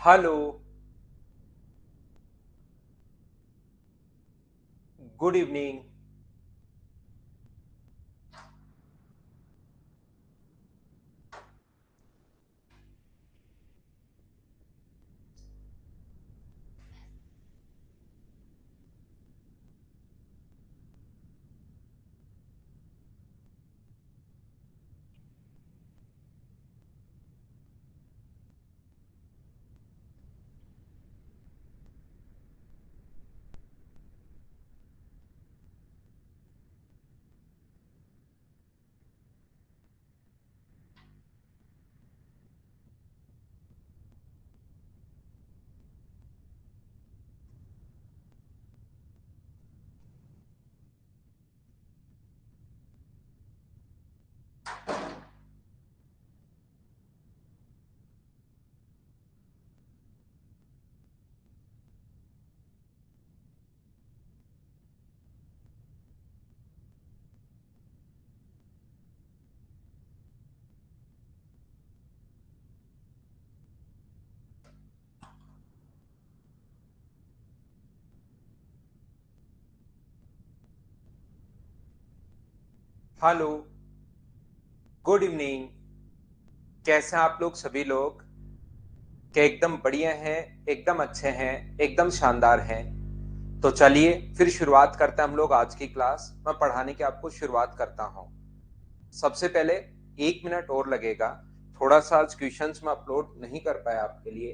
Hello. Good evening. Hello. Good evening. कैसे हैं आप लोग सभी लोग? क्या एकदम बढ़िया हैं? एकदम अच्छे हैं? एकदम शानदार हैं? तो चलिए फिर शुरुआत करते हैं हम लोग आज की क्लास। मैं पढ़ाने की आपको शुरुआत करता हूं। सबसे पहले 1 मिनट और लगेगा। थोड़ा सा आज क्वेश्चंस में अपलोड नहीं कर पाया आपके लिए।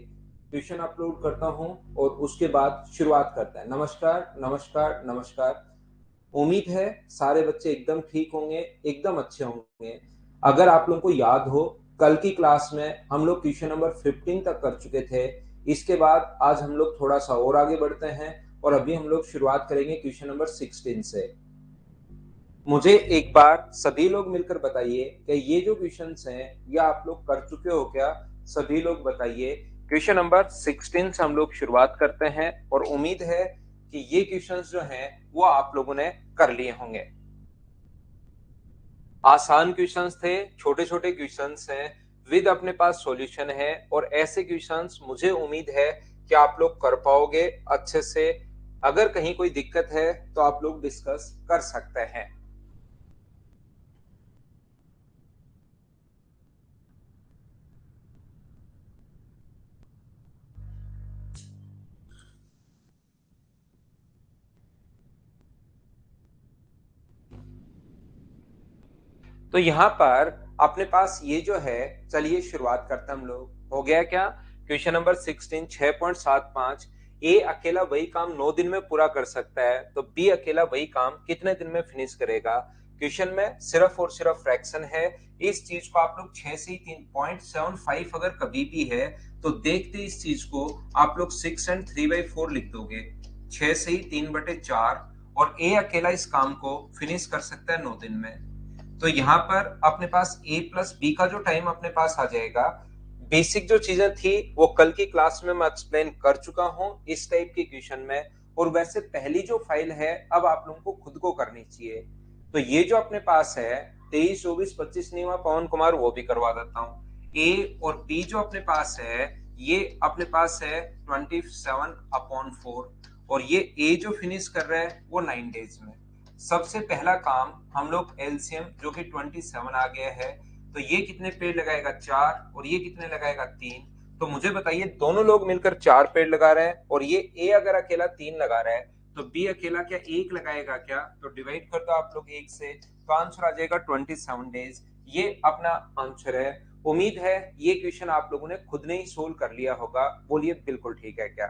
क्वेश्चन अपलोड करता हूं और उसके बाद शुरुआत करते हैं। नमस्कार नमस्कार नमस्कार। उम्मीद है सारे बच्चे एकदम ठीक होंगे, एकदम अच्छे होंगे। अगर आप लोगों को याद हो, कल की क्लास में हम लोग क्वेश्चन नंबर 15 तक कर चुके थे। इसके बाद आज हम लोग थोड़ा सा और आगे बढ़ते हैं और अभी हम लोग शुरुआत करेंगे क्वेश्चन नंबर 16 से। मुझे एक बार सभी लोग मिलकर बताइए कि ये जो क्वेश्चंस हैं ये आप लोग कर चुके हो क्या? सभी लोग बताइए। क्वेश्चन नंबर 16 से हम लोग शुरुआत करते हैं और उम्मीद है कि ये क्वेश्चंस जो हैं वो आप लोगों ने कर लिए होंगे। आसान क्वेश्चंस थे, छोटे छोटे क्वेश्चंस हैं, विद अपने पास सॉल्यूशन है और ऐसे क्वेश्चंस मुझे उम्मीद है कि आप लोग कर पाओगे अच्छे से। अगर कहीं कोई दिक्कत है तो आप लोग डिस्कस कर सकते हैं। तो यहाँ पर अपने पास ये जो है, चलिए शुरुआत करते हैं हम लोग। हो गया क्या? Question number 16 6.75। ए अकेला वही काम 9 दिन में पूरा कर सकता है, तो बी अकेला वही काम कितने दिन में फिनिश करेगा? क्वेश्चन में सिर्फ और सिर्फ फ्रैक्शन है। इस चीज को आप लोग 6 से 3.75 अगर कभी भी है तो देखते इस चीज को आप लोग 6 एंड 3/4 लिख दोगे। 6 से ही 3/4 और ए अकेला इस काम को फिनिश कर सकता है 9 दिन में। तो यहाँ पर अपने पास ए प्लस बी का जो टाइम अपने पास आ जाएगा। बेसिक जो चीजें थी वो कल की क्लास में मैं एक्सप्लेन कर चुका हूँ इस टाइप की क्वेश्चन में। और वैसे पहली जो फाइल है अब आप लोगों को खुद को करनी चाहिए। तो ये जो अपने पास है 23 24 25 नहीं हुआ पवन कुमार, वो भी करवा देता हूँ। ए और बी जो अपने पास है ये अपने पास है 27/4 और ये ए जो फिनिश कर रहा है वो 9 डेज में। सबसे पहला काम हम लोग एलसीएम जो कि 27 आ गया है, तो ये कितने पेड़ लगाएगा? 4 और ये कितने लगाएगा? 3। तो मुझे बताइए दोनों लोग मिलकर 4 पेड़ लगा रहे हैं और ये ए अगर अकेला 3 लगा रहा है तो बी अकेला क्या 1 लगाएगा क्या? तो डिवाइड कर दो आप लोग 1 से, तो आंसर आ जाएगा 27 डेज। ये अपना आंसर है। उम्मीद है ये क्वेश्चन आप लोगों ने खुद ने ही सोल्व कर लिया होगा। बोलिए बिल्कुल ठीक है क्या?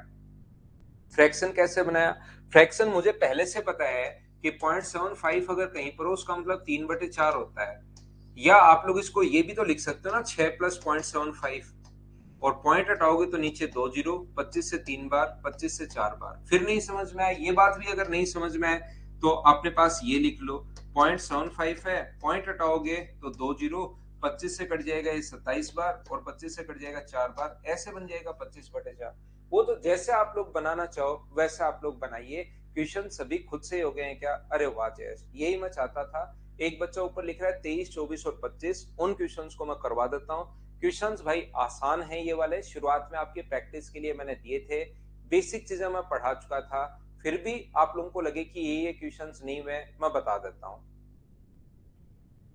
फ्रैक्शन कैसे बनाया? फ्रैक्शन मुझे पहले से पता है कि 0.75 अगर कहीं पर हो उसका मतलब 3/4 होता है। या आप लोग इसको ये भी तो लिख सकते हो ना, 6 प्लस 0.75। और पॉइंट हटाओगे तो नीचे 2 जीरो, 25 से 3 बार, 25 से 4 बार। फिर नहीं समझ में आया, ये बात भी अगर नहीं समझ में आए तो अपने पास ये लिख लो। 0.75 है, पॉइंट हटाओगे तो 2 जीरो, 25 से कट जाएगा ये 27 बार और 25 से कट जाएगा 4 बार, ऐसे बन जाएगा 25/4। वो तो जैसे आप लोग बनाना चाहो वैसे आप लोग बनाइए। क्वेश्चन सभी खुद से हो गए हैं क्या? अरे वाह जयेश, यही मैं चाहता था। एक बच्चा ऊपर लिख रहा है 23 24 और 25, उन क्वेश्चंस को मैं करवा देता हूँ। क्वेश्चंस भाई आसान हैं ये वाले, शुरुआत में आपकी प्रैक्टिस के लिए मैंने दिए थे, बेसिक चीजें मैं पढ़ा चुका था, फिर भी आप लोगों को लगे कि ये क्वेश्चंस नहीं हुए, मैं बता देता हूँ।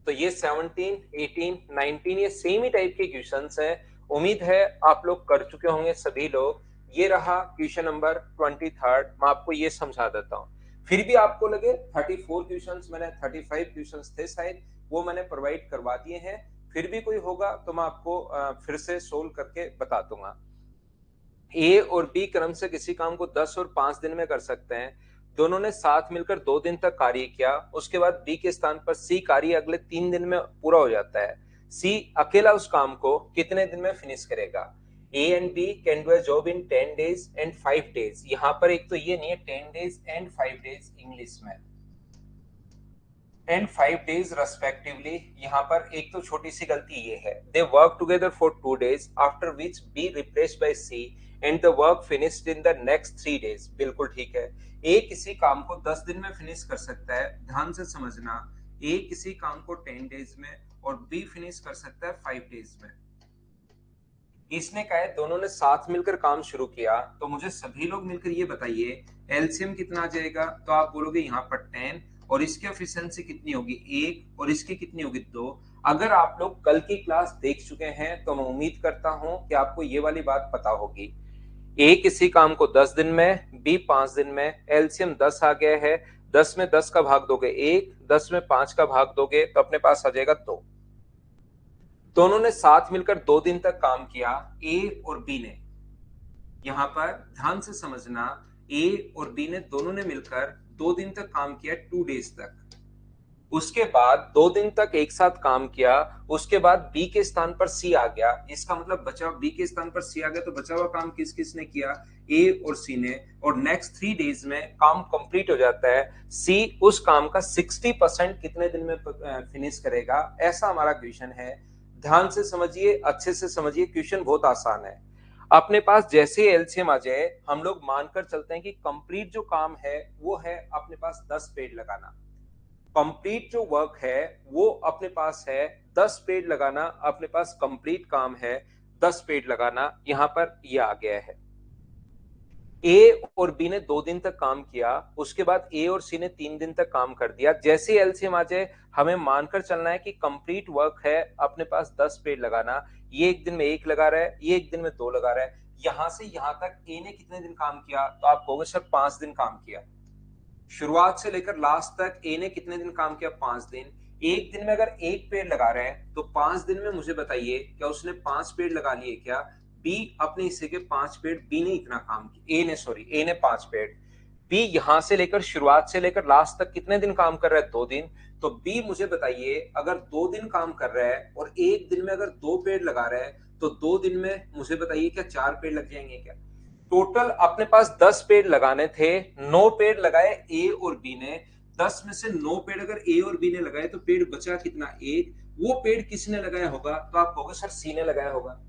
तो ये 17, 18, 19 ये सेम ही टाइप के क्वेश्चंस हैं। उम्मीद है आप लोग कर चुके होंगे सभी लोग। ये रहा क्वेश्चन नंबर 23, मैं आपको ये समझा देता हूँ। फिर भी आपको लगे 34 क्वेश्चंस, मैंने 35 क्वेश्चंस थे शायद, वो मैंने प्रोवाइड करवा दिए हैं। फिर भी कोई होगा तो मैं आपको फिर से सोल्व करके बता दूंगा। ए और बी क्रम से किसी काम को 10 और 5 दिन में कर सकते हैं। दोनों ने साथ मिलकर 2 दिन तक कार्य किया, उसके बाद बी के स्थान पर सी कार्य अगले 3 दिन में पूरा हो जाता है। सी अकेला उस काम को कितने दिन में फिनिश करेगा? A and B can do a job in 10 days and 5 days। यहाँ पर एक तो ये नहीं है 10 days एंड 5 days इंग्लिश में, एंड 5 days रेस्पेक्टिवली। यहाँ पर एक तो छोटी सी गलती ये है, they work together for 2 days after which B replaced by C and the work finished in the next 3 days। बिल्कुल ठीक है, ए किसी काम को 10 दिन में फिनिश कर सकता है, ध्यान से समझना। ए किसी काम को 10 days में और बी फिनिश कर सकता है 5 days में। इसने कहा है दोनों ने साथ मिलकर काम शुरू किया, तो मुझे सभी लोग मिलकर ये बताइए एलसीएम कितना आ जाएगा? तो आप बोलोगे यहाँ पर 10 और इसकी एफिशिएंसी कितनी होगी 1 और इसकी कितनी होगी 2। अगर आप लोग कल की क्लास देख चुके हैं तो मैं उम्मीद करता हूं कि आपको ये वाली बात पता होगी। ए किसी काम को 10 दिन में, बी 5 दिन में, एलसीएम 10 आ गया है। 10 में 10 का भाग दोगे 1, 10 में 5 का भाग दोगे तो अपने पास आ जाएगा 2। दोनों ने साथ मिलकर 2 दिन तक काम किया, ए और बी ने। यहां पर ध्यान से समझना, ए और बी ने दोनों ने मिलकर 2 दिन तक काम किया, 2 days तक। उसके बाद 2 दिन तक एक साथ काम किया, उसके बाद बी के स्थान पर सी आ गया। इसका मतलब बचा, बी के स्थान पर सी आ गया तो बचा हुआ काम किस किस ने किया? ए और सी ने। और नेक्स्ट 3 days में काम कंप्लीट हो जाता है। सी उस काम का 60% कितने दिन में फिनिश करेगा? ऐसा हमारा क्वेश्चन है। ध्यान से समझिए, अच्छे से समझिए, क्वेश्चन बहुत आसान है। अपने पास जैसे एलसीएम आ जाए, हम लोग मानकर चलते हैं कि कंप्लीट जो काम है वो है अपने पास 10 पेड़ लगाना। कंप्लीट जो वर्क है वो अपने पास है 10 पेड़ लगाना, अपने पास कंप्लीट काम है 10 पेड़ लगाना। यहां पर ये आ गया है। ए और बी ने 2 दिन तक काम किया, उसके बाद ए और सी ने 3 दिन तक काम कर दिया। जैसे एलसीएम आ जाए, हमें मानकर चलना है कि कंप्लीट वर्क है अपने पास 10 पेड़ लगाना। ये एक दिन में 1 लगा रहा है, ये एक दिन में 2 लगा रहा है। यहां से यहां तक ए ने कितने दिन काम किया? तो आप कहोगे सर 5 दिन काम किया। शुरुआत से लेकर लास्ट तक ए ने कितने दिन काम किया? 5 दिन। एक दिन में अगर एक पेड़ लगा रहे हैं तो 5 दिन में मुझे बताइए क्या उसने 5 पेड़ लगा लिए क्या? बी अपने हिस्से के 5 पेड़, बी ने इतना काम किया, ए ने 5 पेड़। बी यहां से लेकर शुरुआत से लेकर लास्ट तक कितने दिन काम कर रहा है? 2 दिन। तो बी मुझे बताइए अगर 2 दिन काम कर रहा है और एक दिन में अगर 2 पेड़ लगा रहा है तो 2 दिन में मुझे बताइए क्या 4 पेड़ लग जाएंगे क्या? टोटल अपने पास 10 पेड़ लगाने थे, 9 पेड़ लगाए ए और बी ने। 10 में से 9 पेड़ अगर ए और बी ने लगाए तो पेड़ बचा कितना? 1। वो पेड़ किसने लगाया होगा? तो आप कहोगे सर सी ने लगाया होगा।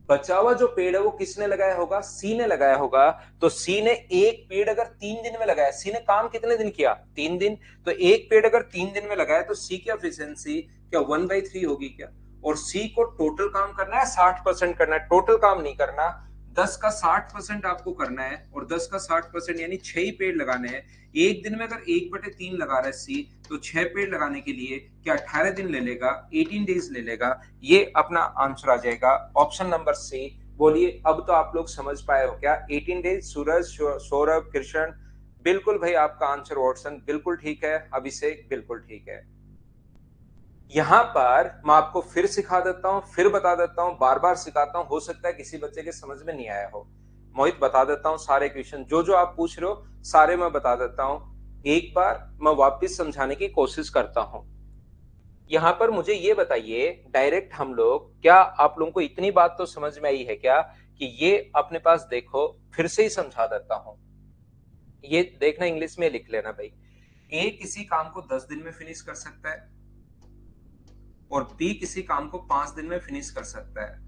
बचा हुआ जो पेड़ है वो किसने लगाया होगा? सी ने लगाया होगा। तो सी ने एक पेड़ अगर 3 दिन में लगाया, सी ने काम कितने दिन किया? 3 दिन। तो एक पेड़ अगर 3 दिन में लगाया तो सी की एफिशिएंसी क्या 1/3 होगी क्या? और सी को टोटल काम करना है 60% करना है, टोटल काम नहीं करना। 10 का 60% आपको करना है और 10 का 60% यानी 6 ही पेड़ लगाने हैं। एक दिन में अगर 1/3 लगा रहा है सी तो 6 पेड़ लगाने के लिए क्या 18 दिन ले लेगा? 18 डेज ले लेगा। ये अपना आंसर आ जाएगा ऑप्शन नंबर सी। बोलिए अब तो आप लोग समझ पाए हो क्या? 18 डेज। सूरज, सौरभ, कृष्ण, बिल्कुल भाई आपका आंसर वॉटसन बिल्कुल ठीक है। अभिषेक बिल्कुल ठीक है। यहां पर मैं आपको फिर सिखा देता हूं, फिर बता देता हूं, बार बार सिखाता हूं, हो सकता है किसी बच्चे के समझ में नहीं आया हो। मोहित बता देता हूं सारे क्वेश्चन जो जो आप पूछ रहे हो सारे मैं बता देता हूं। एक बार मैं वापस समझाने की कोशिश करता हूं। यहां पर मुझे ये बताइए डायरेक्ट हम लोग, क्या आप लोगों को इतनी बात तो समझ में आई है क्या कि ये अपने पास देखो, फिर से ही समझा देता हूं। ये देखना, इंग्लिश में लिख लेना भाई। ए किसी काम को 10 दिन में फिनिश कर सकता है और बी किसी काम को 5 दिन में फिनिश कर सकता है।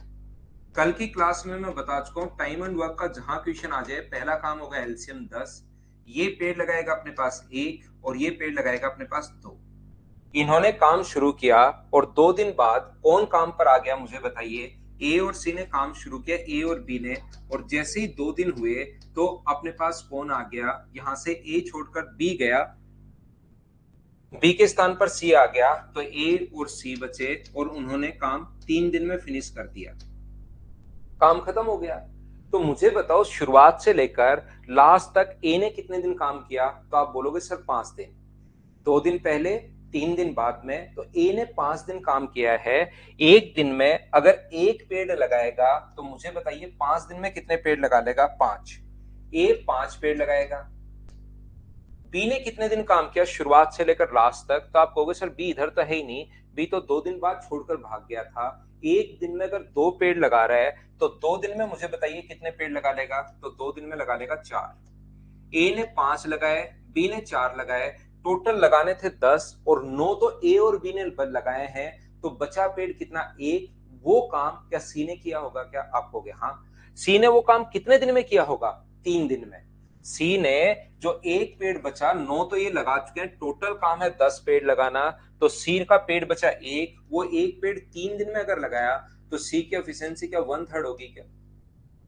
कल की क्लास में मैं बता चुका हूं टाइम एंड वर्क का जहां क्वेश्चन आ जाए, पहला काम होगा एलसीएम 10, ये पेड़ लगाएगा अपने पास 1 और ये पेड़ लगाएगा अपने पास 2। इन्होंने काम शुरू किया और 2 दिन बाद कौन काम पर आ गया मुझे बताइए। ए और सी ने काम शुरू किया, ए और बी ने, और जैसे ही 2 दिन हुए तो अपने पास कौन आ गया, यहां से ए छोड़कर बी गया, बी के स्थान पर सी आ गया, तो ए और सी बचे और उन्होंने काम 3 दिन में फिनिश कर दिया, काम खत्म हो गया। तो मुझे बताओ शुरुआत से लेकर लास्ट तक ए ने कितने दिन काम किया, तो आप बोलोगे सर 5 दिन। 2 दिन पहले, 3 दिन बाद में, तो ए ने 5 दिन काम किया है। एक दिन में अगर एक पेड़ लगाएगा तो मुझे बताइए 5 दिन में कितने पेड़ लगा लेगा, 5। ए 5 पेड़ लगाएगा। बी ने कितने दिन काम किया शुरुआत से लेकर लास्ट तक, तो आप कहोगे सर बी इधर तो है ही नहीं, बी तो 2 दिन बाद छोड़कर भाग गया था। एक दिन में अगर 2 पेड़ लगा रहा है तो 2 दिन में मुझे बताइए कितने पेड़ लगा लेगा, तो 2 दिन में लगा लेगा 4। ए ने 5 लगाए, बी ने 4 लगाए, टोटल लगाने थे 10 और 9 तो ए और बी ने लगाए हैं, तो बचा पेड़ कितना, 1। वो काम क्या सी ने किया होगा, क्या आप कहोगे हाँ। सी ने वो काम कितने दिन में किया होगा, 3 दिन में। सी ने जो एक पेड़ बचा, 9 तो ये लगा चुके हैं, टोटल काम है 10 पेड़ लगाना, तो सी का पेड़ बचा 1, वो एक पेड़ 3 दिन में अगर लगाया तो सी की एफिशिएंसी क्या 1/3 होगी क्या।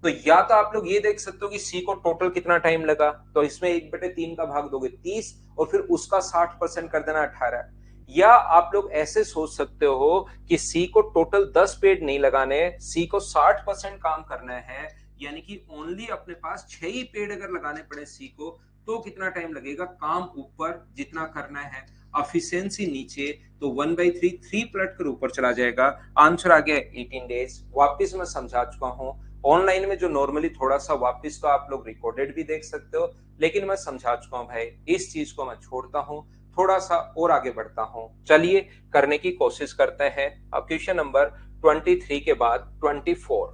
तो या तो आप लोग ये देख सकते हो कि सी को टोटल कितना टाइम लगा, तो इसमें 1/3 का भाग दोगे 30 और फिर उसका 60% कर देना 18। या आप लोग ऐसे सोच सकते हो कि सी को टोटल 10 पेड़ नहीं लगाने, सी को 60% काम करना है, यानी कि ओनली अपने पास 6 ही पेड़ अगर लगाने पड़े सी को, तो कितना टाइम लगेगा, काम ऊपर जितना करना है, एफिशिएंसी नीचे, तो 1/3 3 पलट कर ऊपर चला जाएगा। आंसर आ गया 18 डेज। वापिस मैं समझा चुका हूं, ऑनलाइन में जो नॉर्मली थोड़ा सा वापस तो आप लोग रिकॉर्डेड भी देख सकते हो, लेकिन मैं समझा चुका हूं भाई, इस चीज को मैं छोड़ता हूं, थोड़ा सा और आगे बढ़ता हूं। चलिए करने की कोशिश करते हैं। अब क्वेश्चन नंबर 23 के बाद 24,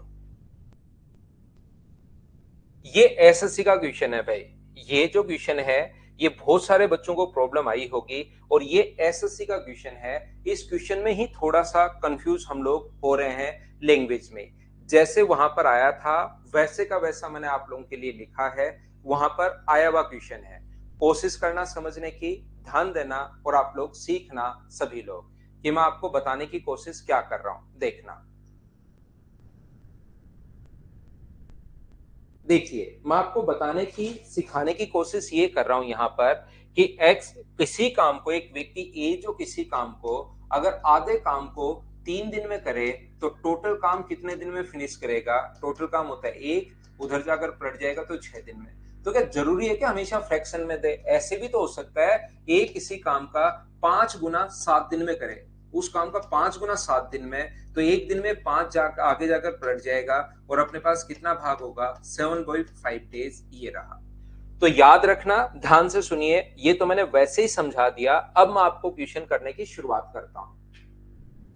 ये एसएससी का क्वेश्चन है भाई। ये जो क्वेश्चन है ये बहुत सारे बच्चों को प्रॉब्लम आई होगी, और ये एसएससी का क्वेश्चन है। इस क्वेश्चन में ही थोड़ा सा कंफ्यूज हम लोग हो रहे हैं लैंग्वेज में। जैसे वहां पर आया था वैसे का वैसा मैंने आप लोगों के लिए लिखा है, वहां पर आया हुआ क्वेश्चन है। कोशिश करना समझने की, ध्यान देना, और आप लोग सीखना सभी लोग, कि मैं आपको बताने की कोशिश क्या कर रहा हूं, देखना। देखिए मैं आपको बताने की, सिखाने की कोशिश ये कर रहा हूं यहाँ पर कि एक्स किसी काम को, एक व्यक्ति ए जो किसी काम को अगर आधे काम को 3 दिन में करे तो टोटल काम कितने दिन में फिनिश करेगा। टोटल काम होता है 1, उधर जाकर पलट जाएगा तो 6 दिन में। तो क्या जरूरी है कि हमेशा फ्रैक्शन में दे, ऐसे भी तो हो सकता है ए किसी काम का 5 गुना 7 दिन में करे, उस काम का 5 गुना 7 दिन में, तो एक दिन में 5 जाकर आगे जाकर पलट जाएगा और अपने पास कितना भाग होगा, 7.5 डेज ये रहा। तो याद रखना, ध्यान से सुनिए, ये तो मैंने वैसे ही समझा दिया। अब मैं आपको क्वेश्चन करने की शुरुआत करता हूं,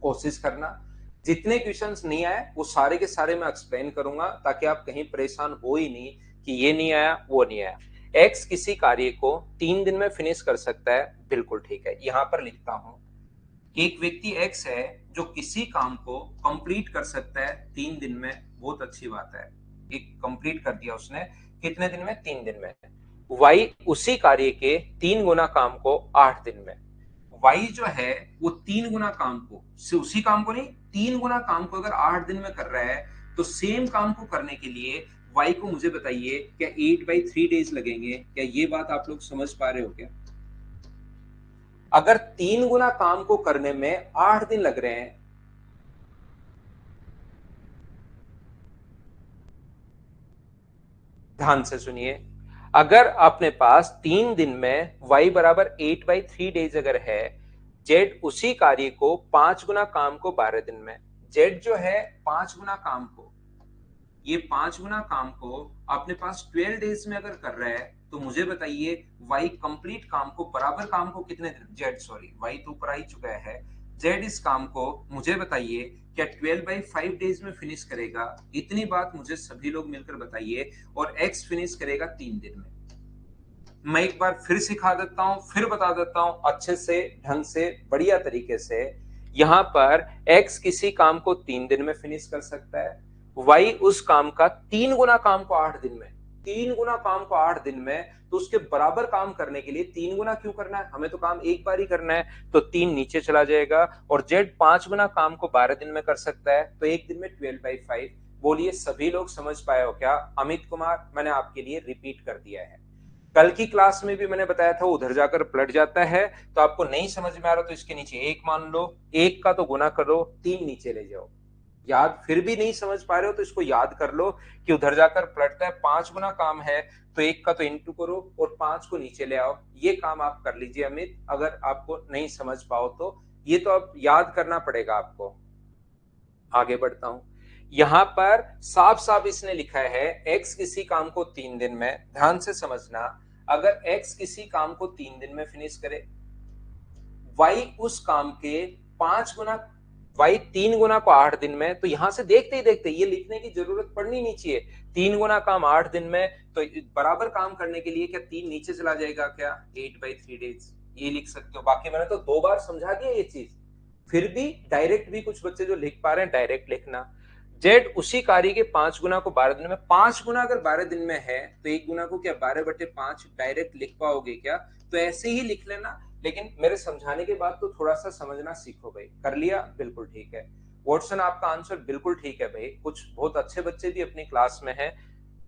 कोशिश करना। जितने क्वेश्चंस नहीं आए वो सारे के सारे मैं एक्सप्लेन करूंगा, ताकि आप कहीं परेशान हो ही नहीं कि ये नहीं आया वो नहीं आया। एक्स किसी कार्य को 3 दिन में फिनिश कर सकता है, बिल्कुल ठीक है। यहां पर लिखता हूं, एक व्यक्ति एक्स है जो किसी काम को कंप्लीट कर सकता है 3 दिन में, बहुत अच्छी बात है, एक कंप्लीट कर दिया उसने, कितने दिन में, 3 दिन में। वाई उसी कार्य के 3 गुना काम को 8 दिन में। वाई जो है वो 3 गुना काम को, उसी काम को नहीं, 3 गुना काम को अगर 8 दिन में कर रहा है, तो सेम काम को करने के लिए वाई को मुझे बताइए क्या 8/3 डेज लगेंगे, क्या ये बात आप लोग समझ पा रहे हो क्या। अगर 3 गुना काम को करने में 8 दिन लग रहे हैं, ध्यान से सुनिए, अगर अपने पास 3 दिन में y बराबर 8/3 डेज अगर है, जेड उसी कार्य को 5 गुना काम को 12 दिन में, जेड जो है 5 गुना काम को, ये 5 गुना काम को अपने पास 12 डेज में अगर कर रहा है, तो मुझे बताइए वाई कंप्लीट काम को, बराबर काम को कितने दिन, जेड सॉरी वाई तो ऊपर आ ही चुका है, जेड इस काम को मुझे बताइए क्या 12/5 डेज में फिनिश करेगा। इतनी बात मुझे सभी लोग मिलकर बताइए, और एक्स फिनिश करेगा 3 दिन में। मैं एक बार फिर सिखा देता हूं, फिर बता देता हूं अच्छे से, ढंग से, बढ़िया तरीके से। यहां पर x किसी काम को 3 दिन में फिनिश कर सकता है, y उस काम का 3 गुना काम को 8 दिन में। 3 गुना काम को 8 दिन में, तो उसके बराबर काम करने के लिए 3 गुना क्यों करना है? हमें तो काम एक बार ही करना है, तो 3 नीचे चला जाएगा। और जेड 5 गुना काम को 12 दिन में कर सकता है, तो एक दिन में 12/5। बोलिए सभी लोग समझ पाए हो क्या? अमित कुमार, मैंने आपके लिए रिपीट कर दिया है। कल की क्लास में भी मैंने बताया था उधर जाकर पलट जाता है, तो आपको नहीं समझ में आ रहा तो इसके नीचे एक मान लो, एक का तो गुना करो, 3 नीचे ले जाओ। याद फिर भी नहीं समझ पा रहे हो तो इसको याद कर लो कि उधर जाकर पलटता है, 5 गुना काम है, तो एक का तो इंटू करो और 5 को नीचे ले आओ। ये काम आप कर लीजिए अमित, अगर आपको नहीं समझ पाओ तो। ये तो अब याद करना पड़ेगा आपको। आगे बढ़ता हूं। यहां पर साफ साफ इसने लिखा है x किसी काम को 3 दिन में, ध्यान से समझना, अगर x किसी काम को 3 दिन में फिनिश करे, y उस काम के 5 गुना, y 3 गुना को 8 दिन में, तो यहां से देखते ही देखते ये लिखने की जरूरत पड़नी नहीं चाहिए। 3 गुना काम 8 दिन में, तो बराबर काम करने के लिए क्या 3 नीचे चला जाएगा क्या? 8/3 days, ये लिख सकते हो। बाकी मैंने तो 2 बार समझा दिया ये चीज, फिर भी डायरेक्ट भी कुछ बच्चे जो लिख पा रहे हैं डायरेक्ट लिखना। जेड उसी कार्य के 5 गुना को 12 दिन में, 5 गुना अगर 12 दिन में है तो 1 गुना को क्या 12/5 डायरेक्ट लिख पाओगे क्या? तो ऐसे ही लिख लेना, लेकिन मेरे समझाने के बाद तो थोड़ा सा समझना सीखो भाई। कर लिया? बिल्कुल ठीक है। वॉटसन, आपका आंसर बिल्कुल ठीक है भाई। कुछ बहुत अच्छे बच्चे भी अपनी क्लास में हैं,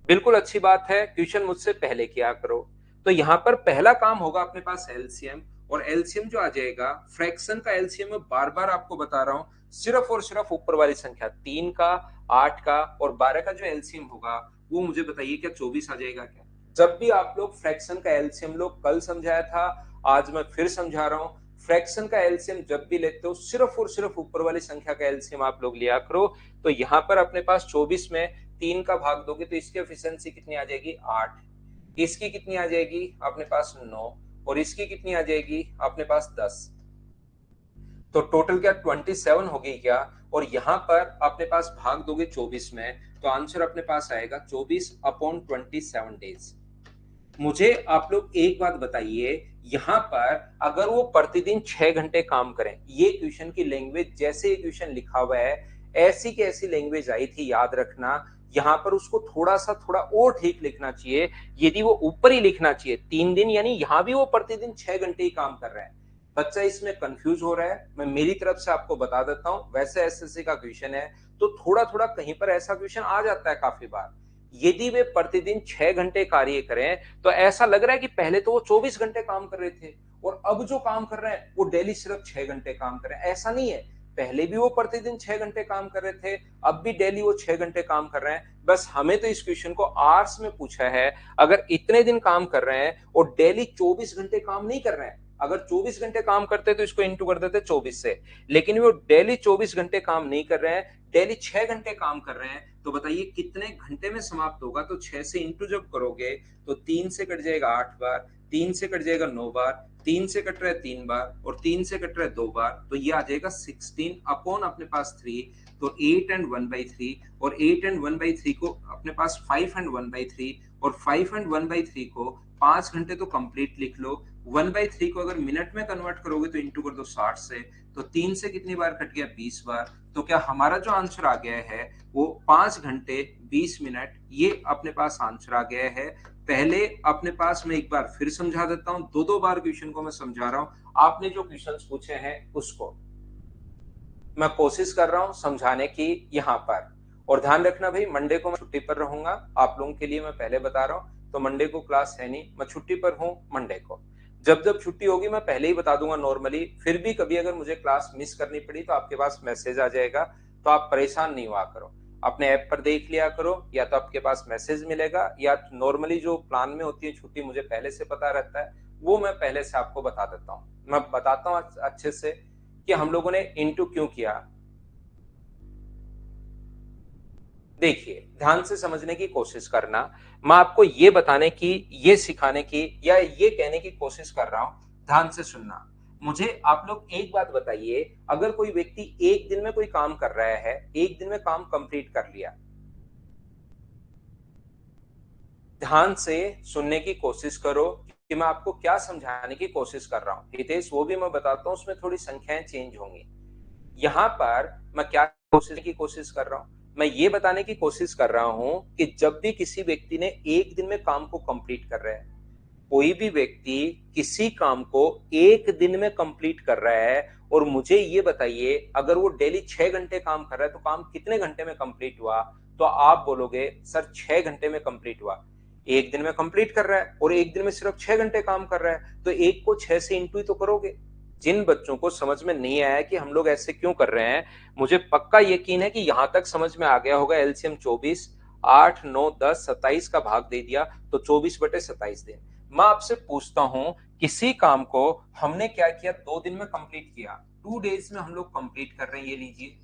बिल्कुल अच्छी बात है। क्वेश्चन मुझसे पहले किया करो। तो यहाँ पर पहला काम होगा अपने पास एलसीएम, और एलसीएम जो आ जाएगा, फ्रैक्शन का एलसीएम मैं बार बार आपको बता रहा हूं, सिर्फ और सिर्फ ऊपर वाली संख्या 3 का, 8 का और 12 का जो एलसीएम होगा वो मुझे बताइए क्या 24 आ जाएगा क्या? जब भी आप लोग फ्रैक्शन का एलसीएम लोग, कल समझाया था, आज मैं फिर समझा रहा हूं, फ्रैक्शन का एलसीएम जब भी लेते हो सिर्फ और सिर्फ ऊपर वाली संख्या का एलसीएम आप लोग लिया करो। तो यहाँ पर अपने पास 24 में 3 का भाग दोगे तो इसकी एफिशिएंसी कितनी आ जाएगी? 8। इसकी कितनी आ जाएगी? अपने पास 9। और इसकी कितनी आ जाएगी? अपने पास 10। तो टोटल क्या 27 हो गई क्या? और यहां पर अपने पास भाग दोगे 24 में, तो आंसर अपने पास आएगा 24/27 डेज। मुझे आप लोग एक बात बताइए, यहां पर अगर वो प्रतिदिन 6 घंटे काम करें, ये क्वेश्चन की लैंग्वेज जैसे ये क्वेश्चन लिखा हुआ है ऐसी की ऐसी लैंग्वेज आई थी, याद रखना। यहां पर उसको थोड़ा और ठीक लिखना चाहिए। यदि वो ऊपर ही लिखना चाहिए 3 दिन, यानी यहां भी वो प्रतिदिन 6 घंटे ही काम कर रहे हैं। बच्चा इसमें कंफ्यूज हो रहा है, मैं मेरी तरफ से आपको बता देता हूं, वैसे एसएससी का क्वेश्चन है तो थोड़ा थोड़ा कहीं पर ऐसा क्वेश्चन आ जाता है काफी बार। यदि वे प्रतिदिन 6 घंटे कार्य करें तो ऐसा लग रहा है कि पहले तो वो 24 घंटे काम कर रहे थे और अब जो काम कर रहे हैं वो डेली सिर्फ 6 घंटे काम कर रहे हैं। ऐसा नहीं है, पहले भी वो प्रतिदिन 6 घंटे काम कर रहे थे, अब भी डेली वो 6 घंटे काम कर रहे हैं। बस हमें तो इस क्वेश्चन को आर्स में पूछा है, अगर इतने दिन काम कर रहे हैं और डेली 24 घंटे काम नहीं कर रहे हैं, अगर 24 घंटे काम करते तो इसको इंटू कर देते 24 से, लेकिन वो डेली 24 घंटे काम नहीं कर रहे हैं, डेली 6 घंटे काम कर रहे हैं, तो बताइए कितने घंटे में समाप्त होगा? तो 6 से इंटू जब करोगे तो 3 से कट जाएगा 8 बार, 3 से कट जाएगा 9 बार, 3 से कट रहा है 3 बार और 3 से कट रहा है 2 बार, तो ये आ जाएगा 16 अपॉन अपने पास 3, तो 8 एंड 1/3, और 8 एंड 1/3 को अपने पास 5 एंड 1/3, और 5 एंड 1/3 को 5 घंटे तो कंप्लीट लिख लो। 1/3 को अगर मिनट में कन्वर्ट करोगे तो इंटू कर दो 60 से, तो 3 से कितनी बार कट गया? 20 बार। तो क्या हमारा जो आंसर आ गया है वो 5 घंटे 20 मिनट, ये अपने पास आंसर आ गया है। पहले अपने पास मैं एक बार फिर समझा देता हूं, दो बार क्वेश्चन को मैं समझा रहा हूं, आपने जो क्वेश्चंस पूछे हैं उसको मैं कोशिश कर रहा हूं समझाने की यहां पर। और ध्यान रखना भाई, मंडे को मैं छुट्टी पर रहूंगा, आप लोगों के लिए मैं पहले बता रहा हूं, तो मंडे को क्लास है नहीं, मैं छुट्टी पर हूं मंडे को। जब जब छुट्टी होगी मैं पहले ही बता दूंगा नॉर्मली, फिर भी कभी अगर मुझे क्लास मिस करनी पड़ी तो आपके पास मैसेज आ जाएगा, तो आप परेशान नहीं हुआ करो। अपने ऐप पर देख लिया करो, या तो आपके पास मैसेज मिलेगा, या नॉर्मली जो प्लान में होती है छुट्टी मुझे पहले से पता रहता है, वो मैं पहले से आपको बता देता हूँ। मैं बताता हूँ अच्छे से कि हम लोगों ने इंटू क्यों किया। देखिए, ध्यान से समझने की कोशिश करना, मैं आपको ये बताने की, ये सिखाने की या ये कहने की कोशिश कर रहा हूं, ध्यान से सुनना। मुझे आप लोग एक बात बताइए, अगर कोई व्यक्ति एक दिन में कोई काम कर रहा है, एक दिन में काम कंप्लीट कर लिया, ध्यान से सुनने की कोशिश करो कि मैं आपको क्या समझाने की कोशिश कर रहा हूं। हितेश, वो भी मैं बताता हूं, उसमें थोड़ी संख्याएं चेंज होंगी। यहां पर मैं क्या कोशिश की कोशिश कर रहा हूं, मैं ये बताने की कोशिश कर रहा हूं कि जब भी किसी व्यक्ति ने एक दिन में काम को कंप्लीट कर रहा है, कोई भी व्यक्ति किसी काम को एक दिन में कंप्लीट कर रहा है, और मुझे ये बताइए अगर वो डेली 6 घंटे काम कर रहा है तो काम कितने घंटे में कंप्लीट हुआ? तो आप बोलोगे सर 6 घंटे में कंप्लीट हुआ। एक दिन में कंप्लीट कर रहा है और एक दिन में सिर्फ 6 घंटे काम कर रहा है, तो एक को 6 से इंटू ही तो करोगे। जिन बच्चों को समझ में नहीं आया कि हम लोग ऐसे क्यों कर रहे हैं, मुझे पक्का यकीन है कि यहां तक समझ में आ गया होगा। एलसीएम 24, 8, 9, 10, 27 का भाग दे दिया तो 24/27 दिन। मैं आपसे पूछता हूं, किसी काम को हमने क्या किया, 2 दिन में कंप्लीट किया, 2 डेज में हम लोग कंप्लीट कर रहे हैं, ये लीजिए,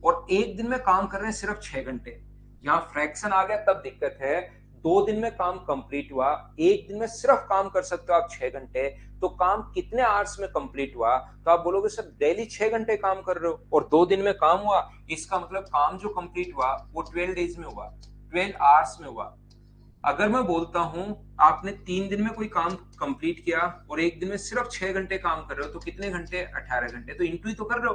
और एक दिन में काम कर रहे हैं सिर्फ 6 घंटे। यहां फ्रैक्शन आ गया तब दिक्कत है। 2 दिन में काम कंप्लीट हुआ, एक दिन में सिर्फ काम कर सकते हो आप 6 घंटे, तो काम कितने आवर्स में कंप्लीट हुआ? तो आप बोलोगे सर डेली 6 घंटे काम कर रहे हो और 2 दिन में काम हुआ, इसका मतलब काम जो कंप्लीट हुआ वो 12 डेज में हुआ, 12 आवर्स में हुआ। अगर मैं बोलता हूं आपने 3 दिन में कोई काम कंप्लीट किया और एक दिन में सिर्फ 6 घंटे काम कर रहे हो, तो कितने घंटे? 18 घंटे, तो इंटू ही तो कर रहे हो।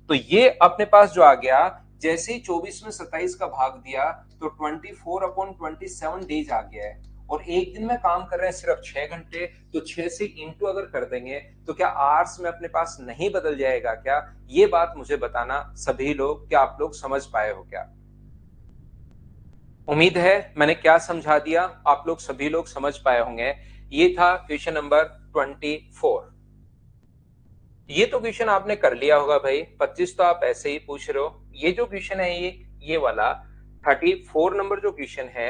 तो ये अपने पास जो आ गया, जैसे ही 24 में 27 का भाग दिया तो 24/27 डेज आ गया है, और एक दिन में काम कर रहे हैं सिर्फ 6 घंटे, तो 6 से इंटू अगर कर देंगे तो क्या आवर्स में अपने पास नहीं बदल जाएगा क्या? ये बात मुझे बताना सभी लोग, क्या आप लोग समझ पाए हो क्या? उम्मीद है मैंने क्या समझा दिया आप लोग सभी लोग समझ पाए होंगे। ये था क्वेश्चन नंबर 24। ये तो क्वेश्चन आपने कर लिया होगा भाई, 25 तो आप ऐसे ही पूछ रहे हो। ये जो क्वेश्चन है ये वाला 34 नंबर जो क्वेश्चन है,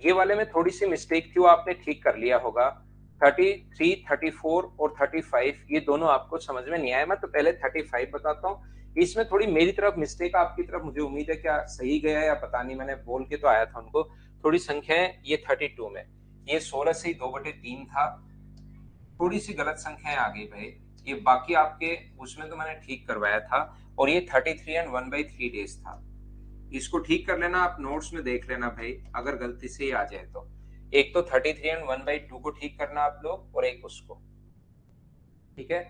ये वाले में थोड़ी सी मिस्टेक थी, वो आपने ठीक कर लिया होगा। 33, 34 और 35 ये दोनों आपको समझ में नहीं आया। मैं तो पहले 35 बताता हूँ। इसमें थोड़ी मेरी तरफ मिस्टेक, आपकी तरफ मुझे उम्मीद है क्या सही गया या पता नहीं, मैंने बोल के तो आया था उनको। थोड़ी संख्याएं ये 32 में, ये 16 से 2/3 था, थोड़ी सी गलत संख्याएं आ गई भाई। ये बाकी आपके उसमें तो मैंने ठीक करवाया था, और ये 33 एंड 1/3 डेज था। इसको ठीक कर लेना, आप नोट्स में देख लेना भाई, अगर गलती से ही आ जाए तो। एक तो 33 एंड 1/2 को ठीक करना आप लोग, और एक उसको, ठीक है।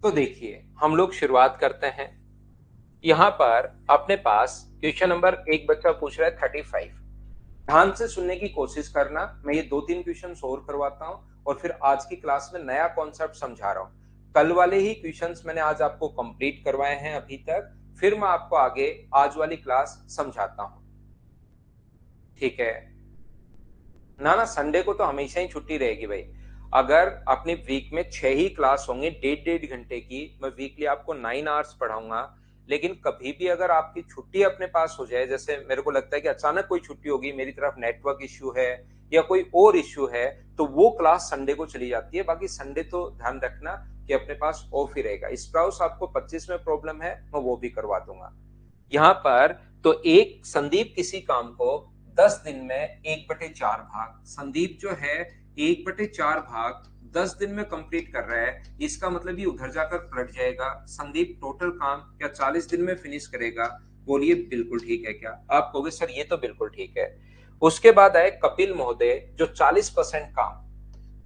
तो देखिए हम लोग शुरुआत करते हैं। यहाँ पर अपने पास क्वेश्चन नंबर एक बच्चा पूछ रहा है 35। ध्यान से सुनने की कोशिश करना, मैं ये 2-3 क्वेश्चन और करवाता हूँ और फिर आज की क्लास में नया कॉन्सेप्ट समझा रहा हूँ। कल वाले ही क्वेश्चंस मैंने आज आपको कंप्लीट करवाए हैं अभी तक, फिर मैं आपको आगे आज वाली क्लास समझाता हूँ, ठीक है ना? ना संडे को तो हमेशा ही छुट्टी रहेगी भाई। अगर अपने वीक में 6 ही क्लास होंगे 1.5-1.5 घंटे की, मैं वीकली आपको 9 आवर्स पढ़ाऊंगा। लेकिन कभी भी अगर आपकी छुट्टी अपने पास हो जाए, जैसे मेरे को लगता है कि अचानक कोई छुट्टी होगी, मेरी तरफ नेटवर्क इश्यू है या कोई और इश्यू है, तो वो क्लास संडे को चली जाती है। बाकी संडे तो ध्यान रखना कि अपने पास ऑफ ही रहेगा। स्प्राउस आपको 25 में प्रॉब्लम है, मैं वो भी करवा दूंगा। यहाँ पर तो एक संदीप किसी काम को 10 दिन में 1/4 भाग, संदीप जो है 1/4 भाग 10 दिन में कंप्लीट कर रहा है, इसका मतलब ये उधर जाकर पलट जाएगा। संदीप टोटल काम क्या 40 दिन में फिनिश करेगा? बोलिए बिल्कुल ठीक है क्या? आप कहोगे सर ये तो बिल्कुल ठीक है। उसके बाद आए कपिल महोदय जो 40% काम,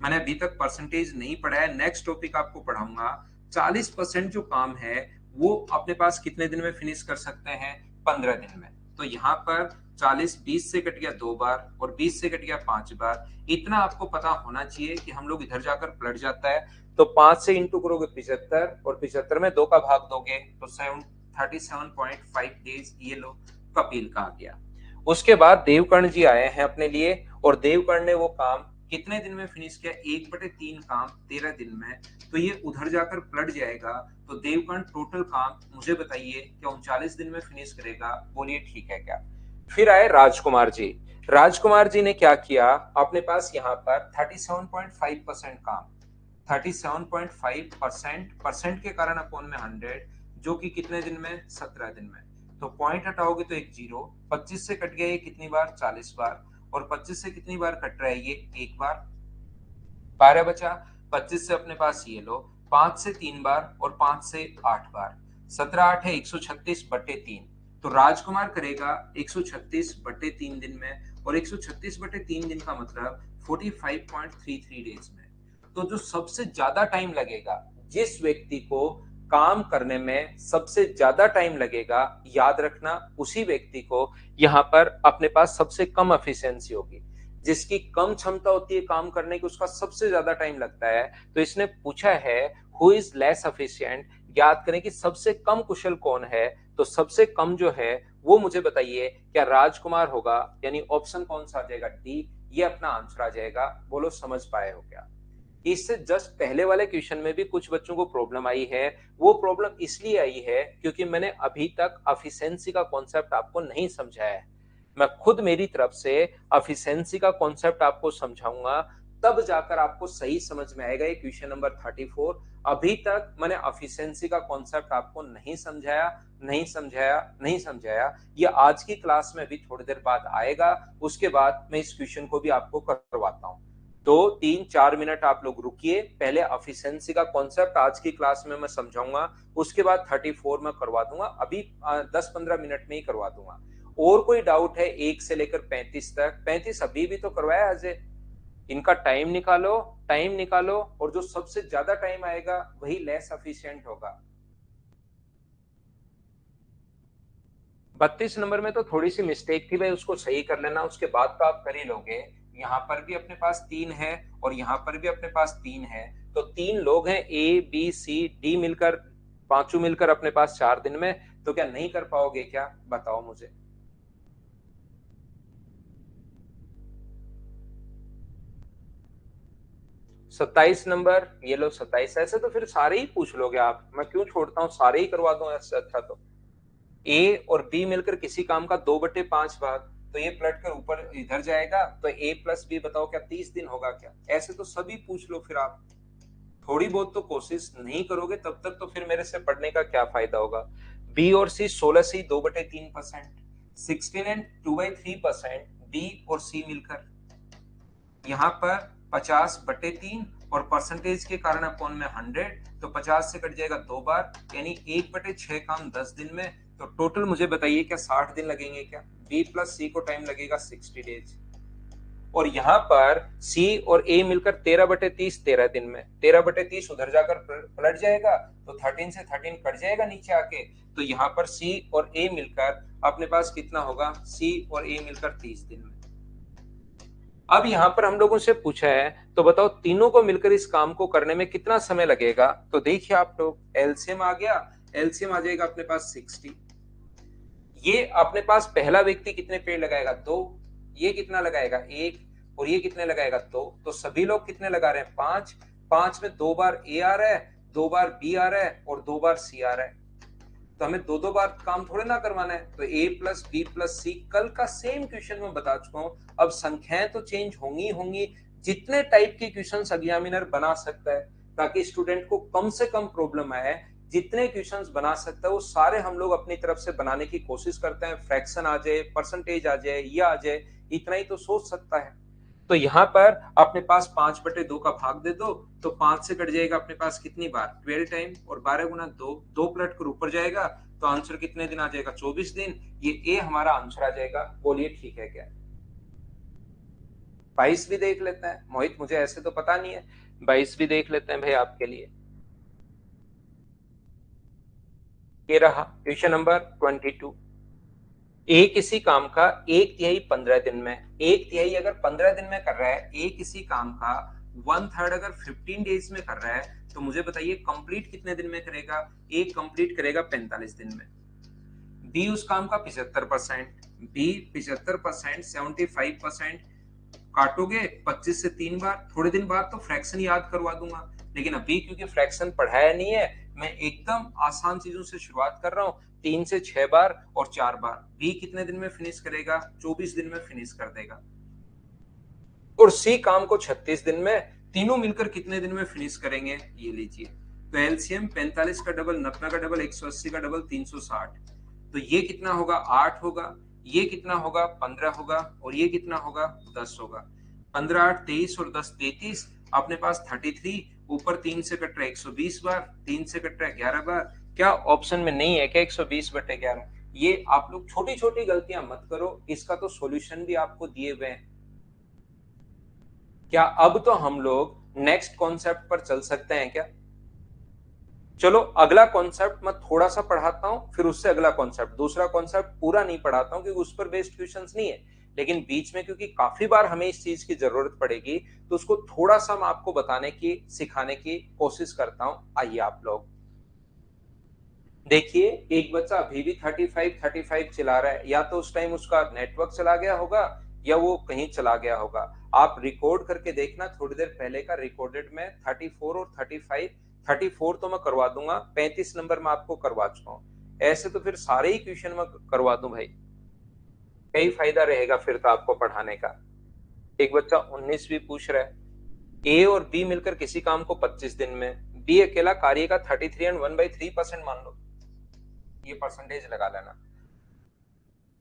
मैंने अभी तक परसेंटेज नहीं पढ़ा है, नेक्स्ट टॉपिक आपको पढ़ाऊंगा। 40% जो काम है वो अपने पास कितने दिन में फिनिश कर सकते हैं? 15 दिन में। तो यहाँ पर 40 20 से कट गया 2 बार और 20 से कट गया 5 बार। इतना आपको पता होना चाहिए कि हम लोग इधर जाकर पलट जाता है, तो 5 से इंटू करोगे 75, और 75 में 2 का भाग दोगे तो 37.5 डेज। ये लो कपिल का आ गया। उसके बाद देवकर्ण जी आए हैं अपने लिए, और देवकर्ण ने वो काम कितने दिन में फिनिश किया? 1/3 काम 13 दिन में। तो ये उधर जाकर पलट जाएगा, तो देवकर्ण टोटल काम मुझे बताइए क्या 39 दिन में फिनिश करेगा? बोलिए ठीक है क्या? फिर आए राजकुमार जी। राजकुमार जी ने क्या किया? अपने पास यहाँ पर 37.5% काम, 37.5% परसेंट के कारण अपॉन में 100, जो कि कितने दिन में? 17 दिन में। तो पॉइंट हटाओगे तो एक जीरो, 25 से कट गया ये कितनी बार? 40 बार, और 25 से कितनी बार कट रहा है ये? एक बार। 12 बचा। 25 से अपने पास ये लो 5 से 3 बार और 5 से 8 बार, 17 8 है 136/3। तो राजकुमार करेगा 136/3 दिन में, और 136/3 दिन का मतलब 45.33 डेज में। तो जो सबसे ज्यादा टाइम लगेगा, जिस व्यक्ति को काम करने में सबसे ज्यादा टाइम लगेगा, याद रखना उसी व्यक्ति को यहाँ पर अपने पास सबसे कम एफिशिएंसी होगी। जिसकी कम क्षमता होती है काम करने की उसका सबसे ज्यादा टाइम लगता है। तो इसने पूछा है हु इज लेस एफिशिएंट, याद करें कि सबसे कम कुशल कौन है। तो सबसे कम जो है वो मुझे बताइए, क्या राजकुमार होगा? यानी ऑप्शन कौन सा आ जाएगा? डी, ये अपना आंसर आ जाएगा। बोलो समझ पाए हो क्या? इससे जस्ट पहले वाले क्वेश्चन में भी कुछ बच्चों को प्रॉब्लम आई है। वो प्रॉब्लम इसलिए आई है क्योंकि मैंने अभी तक एफिशिएंसी का कॉन्सेप्ट आपको नहीं समझाया है। मैं खुद मेरी तरफ से एफिशिएंसी का कॉन्सेप्ट आपको समझाऊंगा, तब जाकर आपको सही समझ में आएगा। ये क्वेश्चन नंबर 34। अभी तक मैंने एफिशिएंसी का कॉन्सेप्ट आपको नहीं समझाया, नहीं समझाया, नहीं समझाया। ये आज की क्लास में अभी थोड़ी देर बाद आएगा। उसके बाद मैं इस क्वेश्चन को भी आपको करवाता हूं। तो 3-4 मिनट आप लोग रुकिए, पहले एफिशिएंसी का कॉन्सेप्ट आज की क्लास में मैं समझाऊंगा, उसके बाद 34 में करवा दूंगा। अभी 10-15 मिनट में ही करवा दूंगा। और कोई डाउट है 1 से लेकर 35 तक? 35 अभी भी तो करवाया अजय। इनका टाइम निकालो, टाइम निकालो, और जो सबसे ज्यादा टाइम आएगा वही लेस एफिशिएंट होगा। 32 नंबर में तो थोड़ी सी मिस्टेक थी भाई, उसको सही कर लेना, उसके बाद तो आप कर ही लोगे। यहाँ पर भी अपने पास 3 है और यहाँ पर भी अपने पास 3 है। तो 3 लोग हैं, ए बी सी डी मिलकर, पांचों मिलकर अपने पास 4 दिन में। तो क्या नहीं कर पाओगे क्या? बताओ मुझे। 27 नंबर, ये लो 27। ऐसे तो फिर सारे ही पूछ लोगे आप, मैं क्यों छोड़ता हूँ, सारे ही करवा दूं ऐसे अच्छा तो। ए और बी मिलकर किसी काम का 2/5 भाग, तो ये पलट कर ऊपर इधर जाएगा, तो ए प्लस बी बताओ क्या 30 दिन होगा क्या? ऐसे तो सभी पूछ लो फिर आप। थोड़ी बहुत तो कोशिश नहीं करोगे तब तक तो फिर मेरे से पढ़ने का क्या फायदा होगा। बी और सी 16 से 2/3%, 16 एंड 2/3%, बी और सी मिलकर यहाँ पर 50/3, और परसेंटेज के कारण अपॉन में 100, तो 50 से कट जाएगा 2 बार, यानी 1/6 काम 10 दिन में। तो टोटल मुझे बताइए क्या 60 दिन लगेंगे क्या? बी प्लस सी को टाइम लगेगा 60 डेज। और यहाँ पर सी और ए मिलकर 13/30, 13 दिन में। 13/30 उधर जाकर पलट जाएगा, तो 13 से 13 कट जाएगा नीचे आके। तो यहाँ पर सी और ए मिलकर अपने पास कितना होगा? सी और ए मिलकर 30 दिन में। अब यहाँ पर हम लोगों से पूछा है, तो बताओ तीनों को मिलकर इस काम को करने में कितना समय लगेगा? तो देखिए आप लोग, एलसीएम आ गया, एलसीएम आ जाएगा अपने पास 60। ये अपने पास पहला व्यक्ति कितने पेड़ लगाएगा? 2। ये कितना लगाएगा? 1। और ये कितने लगाएगा? 2। तो सभी लोग कितने लगा रहे हैं? 5। 5 में 2 बार ए आ रहा है, 2 बार बी आ रहा है, और 2 बार सी आ रहा है। तो हमें 2-2 बार काम थोड़े ना करवाना है। तो ए प्लस बी प्लस सी कल का सेम क्वेश्चन में बता चुका हूं। अब संख्याएं तो चेंज होंगी होंगी। जितने टाइप के क्वेश्चन एग्जामिनर बना सकता है ताकि स्टूडेंट को कम से कम प्रॉब्लम आए, जितने क्वेश्चंस बना सकता है वो सारे हम लोग अपनी तरफ से बनाने की कोशिश करते हैं। फ्रैक्शन आ जाए, परसेंटेज आ जाए, ये आ जाए, इतना ही तो सोच सकता है। तो यहाँ पर अपने पास 5/2 का भाग दे दो, तो 5 से कट जाएगा अपने पास कितनी बार? 12 टाइम, और 12 × 2, 2 पलट कर ऊपर जाएगा, तो आंसर कितने दिन आ जाएगा? 24 दिन। ये ए हमारा आंसर आ जाएगा। बोलिए ठीक है क्या? 22 भी देख लेते हैं मोहित, मुझे ऐसे तो पता नहीं है। 22 भी देख लेते हैं भाई आपके लिए। ये रहा क्वेश्चन नंबर 22। ए किसी काम का 1/3 15 दिन में, 1/3 अगर 15 दिन में कर रहा है, ए किसी काम का 1/3 अगर 15 डेज में कर रहा है, तो मुझे बताइए कंप्लीट कितने दिन में करेगा? ए कंप्लीट करेगा 45 दिन में। बी उस काम का 75%, बी 75%, 75% काटोगे 25 से 3 बार, थोड़े दिन बाद तो फ्रैक्शन याद करवा दूंगा। लेकिन अभी क्योंकि फ्रैक्शन पढ़ाया नहीं है, मैं एकदम आसान चीजों से शुरुआत कर रहा हूँ। 3 से 6 बार और 4 बार। बी कितने दिन में फिनिश करेगा? 24 दिन में फिनिश कर देगा। और सी काम को 36 दिन में। तीनों मिलकर कितने दिन में फिनिश करेंगे? ये लीजिए। तो एलसीएम 45 का डबल, 90 का डबल, 180 का डबल, 360। तो ये कितना होगा? 8 होगा। ये कितना होगा? 15 होगा। और ये कितना होगा? 10 होगा। 15 8 23 और 10 33, अपने पास 33। ऊपर 3 से कट रहा है 120 बार, 3 से कट रहा है 11 बार। क्या ऑप्शन में नहीं है क्या 120/11? ये आप लोग छोटी छोटी गलतियां मत करो, इसका तो सॉल्यूशन भी आपको दिए हुए हैं। क्या अब तो हम लोग नेक्स्ट कॉन्सेप्ट पर चल सकते हैं क्या? चलो अगला कॉन्सेप्ट मैं थोड़ा सा पढ़ाता हूं, फिर उससे अगला कॉन्सेप्ट, दूसरा कॉन्सेप्ट पूरा नहीं पढ़ाता हूं क्योंकि उस पर बेस्ड क्वेश्चंस नहीं है, लेकिन बीच में क्योंकि काफी बार हमें इस चीज की जरूरत पड़ेगी तो उसको थोड़ा सा मैं आपको बताने की सिखाने की कोशिश करता हूं। आइए आप लोग देखिए, एक बच्चा अभी भी 35 चला रहा है, या तो उस टाइम उसका नेटवर्क चला गया होगा या वो कहीं चला गया होगा। आप रिकॉर्ड करके देखना, थोड़ी देर पहले का रिकॉर्डेड में 34 और 35, 34 तो मैं करवा दूंगा, 35 नंबर में आपको करवा चुका हूँ। ऐसे तो फिर सारे ही क्वेश्चन में करवा दूं भाई, कई फायदा रहेगा फिर तो आपको पढ़ाने का। एक बच्चा 19 भी पूछ रहा है, ए और बी मिलकर किसी काम को 25 दिन में, बी अकेला कार्य का 33 एंड 1/3% मान लो, ये परसेंटेज लगा लेना।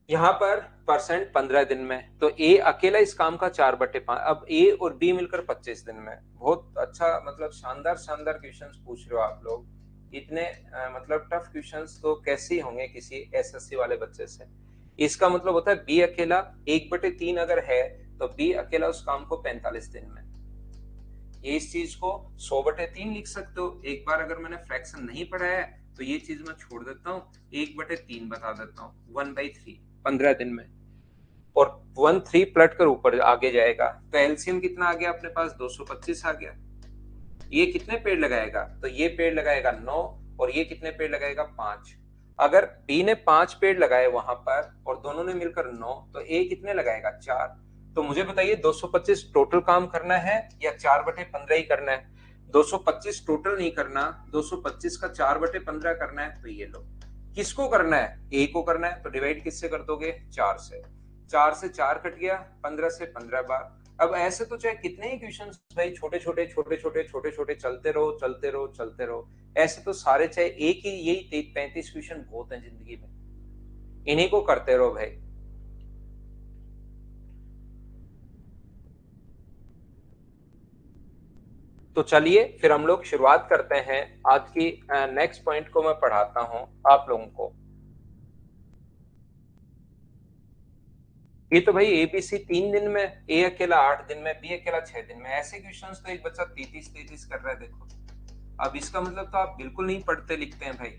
यहाँ पर परसेंट 15 दिन में, तो ए अकेला इस काम का 4/5, अब ए और बी मिलकर 25 दिन में। बहुत अच्छा, मतलब शानदार शानदार क्वेश्चंस पूछ रहे हो आप लोग। इतने मतलब टफ क्वेश्चंस तो कैसे ही होंगे किसी एसएससी वाले बच्चे से। इसका मतलब होता है बी अकेला 1/3 अगर है तो बी अकेला उस काम को 45 दिन में। ये इस चीज को 100/3 लिख सकते हो। एक बार अगर मैंने फ्रैक्शन नहीं पढ़ा है तो ये चीज मैं छोड़ देता हूँ, 1/3 बता देता हूँ, 1/3 15 दिन में, और 1/3 पलट कर ऊपर आगे जाएगा तो एलसीएम कितना आ गया अपने पास, 225 आ गया। ये कितने पेड़ लगाएगा, तो ये पेड़ लगाएगा 9, और ये कितने पेड़ लगाएगा 5। अगर बी ने 5 पेड़ लगाए वहां पर और दोनों ने मिलकर 9, तो ए कितने लगाएगा 4। तो मुझे बताइए 225 टोटल काम करना है या 4/15 ही करना है। 225 टोटल नहीं करना, 225 का 4/15 करना है। तो ये लो, किसको करना है, ए को करना है, तो डिवाइड किससे कर दोगे, 4 से। 4 से 4 कट गया, 15 से 15 बार। अब ऐसे तो चाहे कितने ही क्वेश्चन भाई छोटे छोटे छोटे छोटे छोटे छोटे चलते रहो चलते रहो चलते रहो, ऐसे तो सारे, चाहे एक ही यही 35 क्वेश्चन बहुत है जिंदगी में, इन्हीं को करते रहो भाई। तो चलिए फिर हम लोग शुरुआत करते हैं आज की नेक्स्ट पॉइंट को मैं पढ़ाता हूं आप लोगों को। ये तो भाई एबीसी 3 दिन में, ए अकेला 8 दिन में, बी अकेला 6 दिन में, ऐसे क्वेश्चंस तो एक बच्चा 33 कर रहा है देखो। अब इसका मतलब तो आप बिल्कुल नहीं पढ़ते लिखते हैं भाई।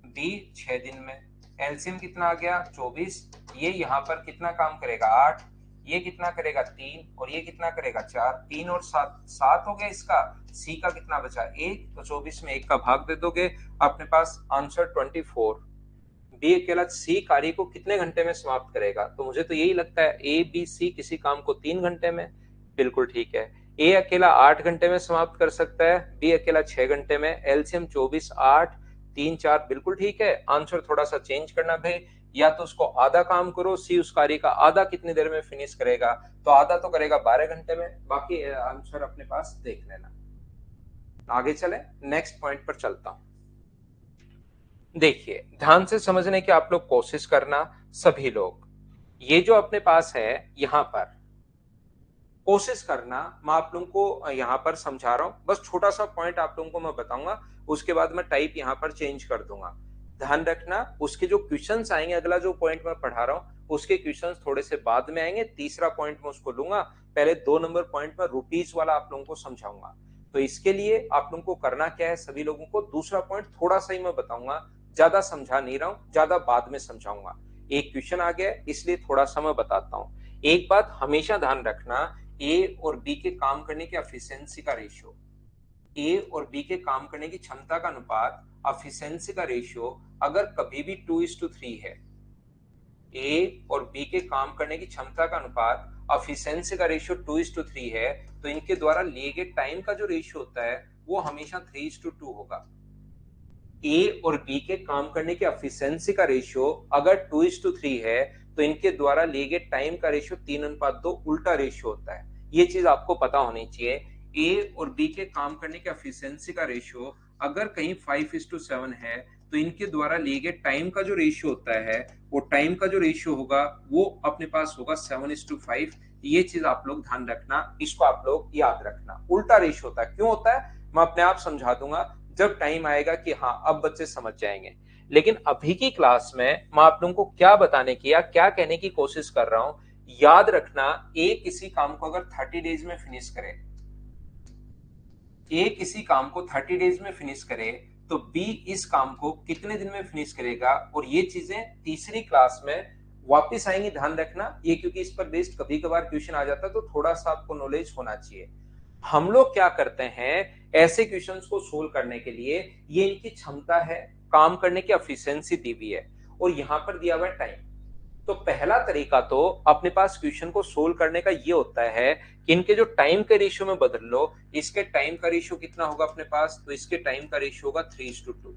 बी 6 दिन में, एलसीएम कितना आ गया 24, ये यहाँ पर कितना काम करेगा 8, ये कितना करेगा 3, और ये कितना करेगा 4, 3 और 7, 7 हो गया इसका। सी का कितना बचा 1, तो 24 में 1 का भाग दे दोगे, अपने पास आंसर 24। बी अकेला सी कार्य को कितने घंटे में समाप्त करेगा, तो मुझे तो यही लगता है ए बी सी किसी काम को 3 घंटे में। बिल्कुल ठीक है, ए अकेला 8 घंटे में समाप्त कर सकता है, बी अकेला 6 घंटे में, एलसीएम 24, 8, 3, 4, बिल्कुल ठीक है। आंसर थोड़ा सा चेंज करना भाई, या तो उसको आधा काम करो, सी उस कार्य का आधा कितनी देर में फिनिश करेगा, तो आधा तो करेगा 12 घंटे में, बाकी आंसर अपने पास देख लेना। आगे चले, नेक्स्ट पॉइंट पर चलता हूं। देखिए ध्यान से समझने की आप लोग कोशिश करना सभी लोग। ये जो अपने पास है यहां पर कोशिश करना, मैं आप लोगों को यहाँ पर समझा रहा हूं, बस छोटा सा पॉइंट आप लोगों को मैं बताऊंगा, उसके बाद मैं टाइप यहाँ पर चेंज कर दूंगा। ध्यान रखना उसके जो क्वेश्चंस आएंगे, अगला जो पॉइंट मैं पढ़ा रहा हूँ उसके क्वेश्चंस थोड़े से बाद में आएंगे, तीसरा पॉइंट मैं उसको लूंगा, पहले 2 नंबर पॉइंट में रुपीज वाला आप लोगों को समझाऊंगा। तो इसके लिए आप लोगों को करना क्या है, सभी लोगों को दूसरा पॉइंट थोड़ा सा ही मैं बताऊंगा, ज्यादा समझा नहीं रहा हूं, ज्यादा बाद में समझाऊंगा। एक क्वेश्चन आ गया इसलिए थोड़ा सा मैं बताता हूँ। एक बात हमेशा ध्यान रखना, ए और बी के काम करने की एफिशिएंसी का रेशियो, ए और बी के काम करने की क्षमता का अनुपात, एफिशिएंसी का रेशियो अगर कभी भी 2:3 है, ए और बी के काम करने की क्षमता का अनुपात एफिशिएंसी का रेशियो 2:3 है, तो इनके द्वारा लिए गए टाइम का जो रेशियो होता है वो हमेशा 3:2 होगा। ए और बी के काम करने की एफिशिएंसी का रेशियो अगर 2:3 है तो इनके द्वारा लिए गए टाइम का रेशियो 3:2 उल्टा रेशियो होता है। ये चीज आपको पता होनी चाहिए। ए और बी के काम करने की एफिशिएंसी का रेशियो अगर कहीं 5:7 है तो इनके द्वारा लिए गए टाइम का जो रेशियो होता है, वो टाइम का जो रेशियो होगा वो अपने पास होगा 7:5। ये चीज आप लोग ध्यान रखना, इसको आप लोग याद रखना। उल्टा रेशियो होता है, क्यों होता है मैं अपने आप समझा दूंगा जब टाइम आएगा कि हाँ अब बच्चे समझ जाएंगे। लेकिन अभी की क्लास में मैं आप लोगों को क्या बताने की या क्या कहने की कोशिश कर रहा हूं, याद रखना, ए किसी काम को अगर 30 डेज में फिनिश करे, ए किसी काम को 30 डेज में फिनिश करे तो बी इस काम को कितने दिन में फिनिश करेगा, और ये चीजें तीसरी क्लास में वापस आएंगी, ध्यान रखना ये, क्योंकि इस पर बेस्ड कभी कभार क्वेश्चन आ जाता है, तो थोड़ा सा आपको नॉलेज होना चाहिए। हम लोग क्या करते हैं ऐसे क्वेश्चंस को सोल्व करने के लिए, ये इनकी क्षमता है, काम करने की एफिशिएंसी दी हुई है, और यहां पर दिया हुआ है टाइम। तो पहला तरीका तो अपने पास क्वेश्चन को सोल्व करने का ये होता है कि इनके जो टाइम के रेशियो में बदल लो। इसके टाइम का रेशियो कितना होगा अपने पास, तो इसके टाइम का रेशियो होगा 3:2,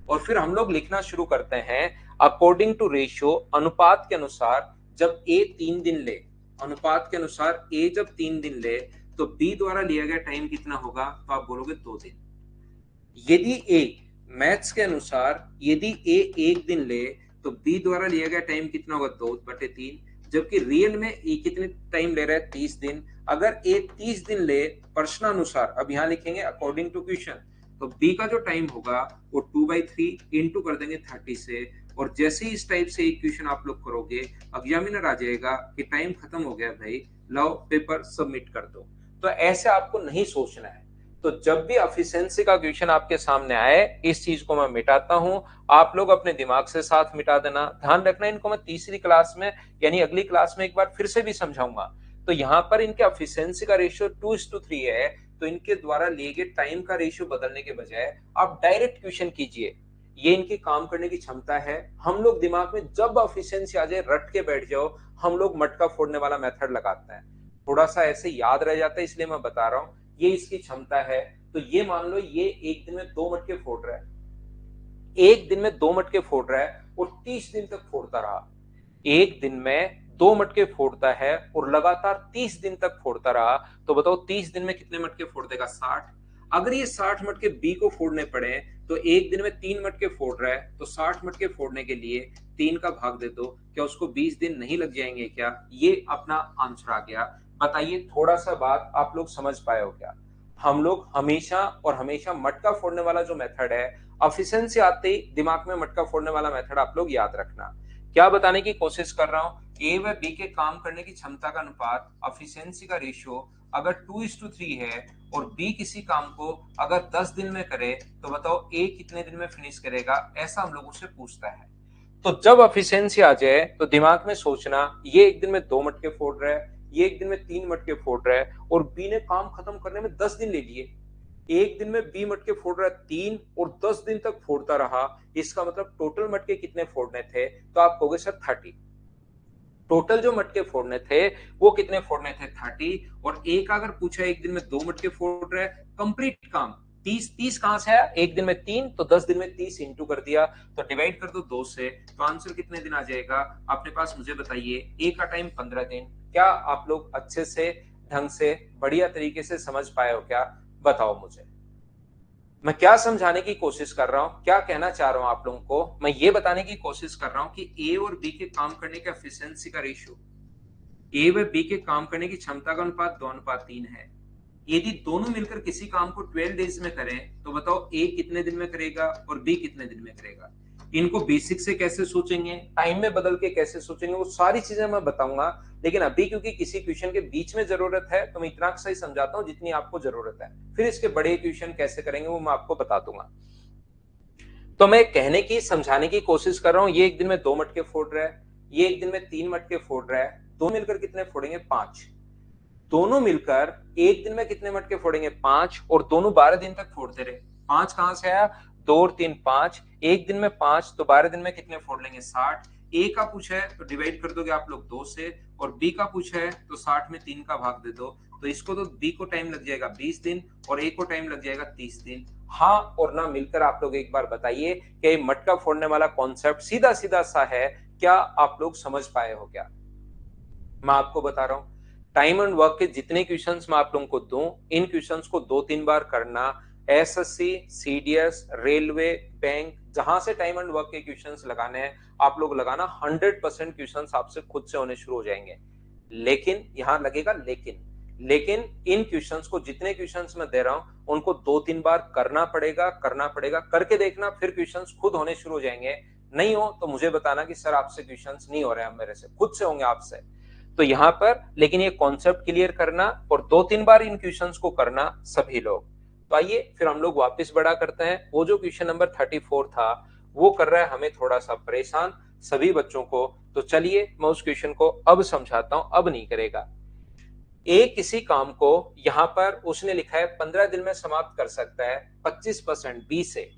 और फिर हम लोग लिखना शुरू करते हैं अकॉर्डिंग टू रेशियो, अनुपात के अनुसार। जब ए 3 दिन ले, अनुपात के अनुसार ए जब 3 दिन ले, तो बी द्वारा लिया गया टाइम कितना होगा, तो आप बोलोगे 2 दिन। यदि ए मैथ्स के अनुसार यदि ए 1 दिन ले, तो बी द्वारा लिया गया टाइम कितना होगा, 2/3, जबकि रियल में ए कितने टाइम ले रहा है, 30 दिन। अगर ए 30 दिन ले प्रश्नानुसार, अब यहां लिखेंगे अकॉर्डिंग टू क्वेश्चन, तो बी का जो टाइम होगा वो 2/3 इंटू कर देंगे 30 से, और जैसे ही इस टाइप से एक क्वेश्चन आप लोग करोगे, एग्जामिनर आ जाएगा कि टाइम खत्म हो गया भाई, लाओ पेपर सबमिट कर दो। तो ऐसे आपको नहीं सोचना है। तो जब भी एफिशिएंसी का क्वेश्चन आपके सामने आए, इस चीज को मैं मिटाता हूं, आप लोग अपने दिमाग से साथ मिटा देना। ध्यान रखना, इनको मैं तीसरी क्लास में यानी अगली क्लास में एक बार फिर से भी समझाऊंगा। तो यहाँ पर इनके एफिशिएंसी का रेशियो 2:3 है, तो इनके द्वारा लिए गए टाइम का रेशियो बदलने के बजाय आप डायरेक्ट क्वेश्चन कीजिए। ये इनकी काम करने की क्षमता है। हम लोग दिमाग में जब एफिशिएंसी आ जाए रट के बैठ जाओ, हम लोग मटका फोड़ने वाला मेथड लगाते हैं, थोड़ा सा ऐसे याद रह जाता है, इसलिए मैं बता रहा हूँ ये इसकी क्षमता है। तो ये मान लो ये एक दिन में 2 मटके फोड़ रहा है, एक दिन में 2 मटके फोड़ रहा है और 30 दिन तक फोड़ता रहा। एक दिन में 2 मटके फोड़ता है और लगातार 30 दिन तक फोड़ता रहा, तो बताओ 30 दिन में कितने मटके फोड़ देगा, 60। अगर ये 60 मटके बी को फोड़ने पड़े, तो एक दिन में 3 मटके फोड़ रहा है, तो 60 मटके फोड़ने के लिए 3 का भाग दे दो, क्या उसको 20 दिन नहीं लग जाएंगे क्या? ये अपना आंसर आ गया। बताइए थोड़ा सा बात आप लोग समझ पाए हो क्या? हम लोग हमेशा और हमेशा मटका फोड़ने वाला जो मेथड है, एफिशिएंसी आते ही दिमाग में मटका फोड़ने वाला मेथड आप लोग याद रखना। क्या बताने की कोशिश कर रहा हूं, ए व बी के काम करने की क्षमता का अनुपात, एफिशिएंसी का रेशियो अगर 2:3 है, और बी किसी काम को अगर 10 दिन में करे, तो बताओ ए कितने दिन में फिनिश करेगा, ऐसा हम लोगों से पूछता है। तो जब एफिशिएंसी आ जाए तो दिमाग में सोचना, ये एक दिन में 2 मटके फोड़ रहा है, ये एक दिन में 3 मटके फोड़ रहा है, और बी ने काम खत्म करने में 10 दिन ले लिए। एक दिन में बी मटके फोड़ रहा है 3, और 10 दिन तक फोड़ता रहा। इसका मतलब टोटल मटके कितने फोड़ने थे, तो आप कहोगे सर 30। टोटल जो मटके फोड़ने थे वो कितने फोड़ने थे, 30। और एक अगर पूछा एक दिन में 2 मटके फोड़ रहा है, कंप्लीट काम 30 कहां से आया, एक दिन में 3, तो 10 दिन में 30 इंटू कर दिया, तो डिवाइड कर दो 2 से, तो आंसर कितने दिन आ जाएगा अपने पास, मुझे बताइए। ए का टाइम 15 दिन। क्या आप लोग अच्छे से, ढंग से, बढ़िया तरीके से समझ पाए हो क्या? बताओ मुझे, मैं क्या समझाने की कोशिश कर रहा हूं, क्या कहना चाह रहा हूं आप लोगों को। मैं ये बताने की कोशिश कर रहा हूं कि ए और बी के काम करने का एफिशिएंसी का रेशियो, ए व बी के काम करने की क्षमता का अनुपात 2:3 है। यदि दोनों मिलकर किसी काम को 12 डेज में करें, तो बताओ ए कितने दिन में करेगा और बी कितने दिन में करेगा। इनको बेसिक से कैसे सोचेंगे, टाइम में बदल के कैसे सोचेंगे, वो सारी चीजें मैं बताऊंगा। लेकिन अभी क्योंकि किसी क्वेश्चन के बीच में जरूरत है, तो मैं इतना सही समझाता हूं जितनी आपको जरूरत है। फिर इसके बड़े क्वेश्चन कैसे करेंगे वो मैं आपको बता दूंगा। तो मैं कहने की, समझाने की कोशिश कर रहा हूं, ये एक दिन में 2 मटके फोड़ रहा है, ये एक दिन में 3 मटके फोड़ रहा है, दोनों मिलकर कितने फोड़ेंगे, 5। दोनों मिलकर एक दिन में कितने मटके फोड़ेंगे, 5, और दोनों 12 दिन तक फोड़ते रहे। 5 कहां से आया, 2 और 3 5, एक दिन में 5, तो 12 दिन में कितने फोड़ लेंगे, 60। ए का पूछा है तो डिवाइड कर दोगे आप लोग 2 से, और बी का पूछा है तो 60 में 3 का भाग दे दो, तो इसको तो बी को टाइम लग जाएगा 20 दिन और ए को टाइम लग जाएगा 30 दिन। हाँ और ना मिलकर आप लोग एक बार बताइए कि मटका फोड़ने वाला कॉन्सेप्ट सीधा सीधा सा है, क्या आप लोग समझ पाए हो क्या? मैं आपको बता रहा हूं, टाइम एंड वर्क के जितने क्वेश्चंस मैं आप लोगों को दूं, इन क्वेश्चंस को 2-3 बार करना। एसएससी, सीडीएस, रेलवे, बैंक, जहां से टाइम एंड वर्क के क्वेश्चंस लगाने हैं आप लोग लगाना, 100% क्वेश्चंस आपसे खुद से होने शुरू हो जाएंगे। लेकिन यहां लगेगा लेकिन इन क्वेश्चंस को, जितने क्वेश्चंस मैं दे रहा हूं उनको 2-3 बार करना पड़ेगा, करके देखना, फिर क्वेश्चंस खुद होने शुरू हो जाएंगे। नहीं हो तो मुझे बताना कि सर आपसे क्वेश्चंस नहीं हो रहे हैं, मेरे से खुद से होंगे आपसे। तो यहां पर लेकिन ये कॉन्सेप्ट क्लियर करना और 2-3 बार इन क्वेश्चंस को करना सभी लोग। तो आइए फिर हम लोग वापस बड़ा करते हैं। वो जो क्वेश्चन नंबर 34 था वो कर रहा है हमें थोड़ा सा परेशान सभी बच्चों को। तो चलिए मैं उस क्वेश्चन को अब समझाता हूं, अब नहीं करेगा। ए किसी काम को यहां पर उसने लिखा है 15 दिन में समाप्त कर सकता है 25% बी से।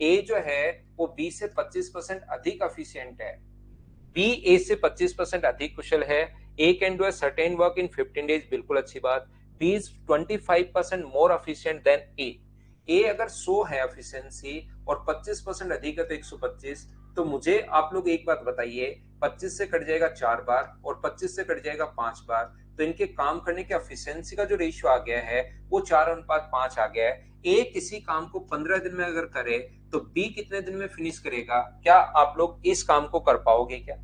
ए जो है वो बी से 25% अधिक एफिशिएंट है। बी ए से 25% अधिक कुशल है। A can do a certain work in 15 days, बिल्कुल अच्छी बात। B is 25% more efficient than A. A अगर 100 है एफिशिएंसी और 25% अधिक है तो 125। तो मुझे आप लोग एक बात बताइए, 25 से कट जाएगा 4 बार और 25 से कट जाएगा 5 बार, तो इनके काम करने के एफिशिएंसी का जो रेशियो आ गया है वो 4:5 आ गया है। ए किसी काम को 15 दिन में अगर करे तो बी कितने दिन में फिनिश करेगा? क्या आप लोग इस काम को कर पाओगे क्या?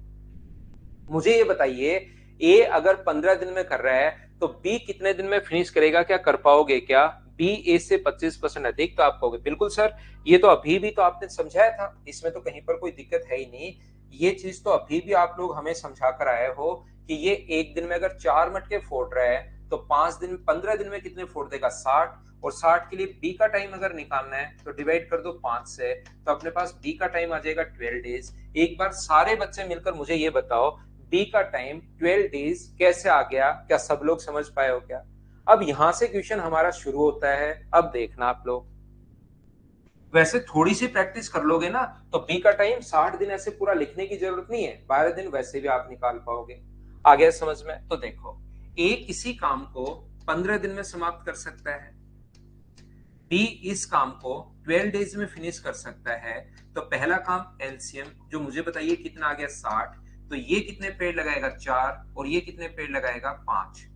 मुझे ये बताइए, ए अगर 15 दिन में कर रहा है तो बी कितने दिन में फिनिश करेगा? क्या कर पाओगे क्या? बी ए से 25% अधिक, तो आप कहोगे बिल्कुल सर, ये तो अभी भी तो आपने समझाया था, इसमें तो कहीं पर कोई दिक्कत है ही नहीं। ये चीज तो अभी भी आप लोग हमें समझा कर आए हो कि ये एक दिन में अगर 4 मटके फोड़ रहा है तो 15 दिन में कितने फोड़ देगा? 60। और 60 के लिए बी का टाइम अगर निकालना है तो डिवाइड कर दो 5 से, तो अपने पास बी का टाइम आ जाएगा 12 डेज। एक बार सारे बच्चे मिलकर मुझे ये बताओ, बी का टाइम 12 डेज कैसे आ गया? क्या सब लोग समझ पाए हो क्या? अब यहां से क्वेश्चन हमारा शुरू होता है। अब देखना आप लोग, वैसे थोड़ी सी प्रैक्टिस कर लोगे ना तो बी का टाइम 60 दिन ऐसे पूरा लिखने की जरूरत नहीं है, 12 दिन वैसे भी आप निकाल पाओगे। आ गया समझ में? तो देखो, ए किसी काम को 15 दिन में समाप्त कर सकता है, बी इस काम को 12 डेज में फिनिश कर सकता है। तो पहला काम एलसीएम जो मुझे बताइए कितना आ गया? 60। तो ये कितने पेड़ लगाएगा? 4। और ये कितने पेड़ लगाएगा? 5।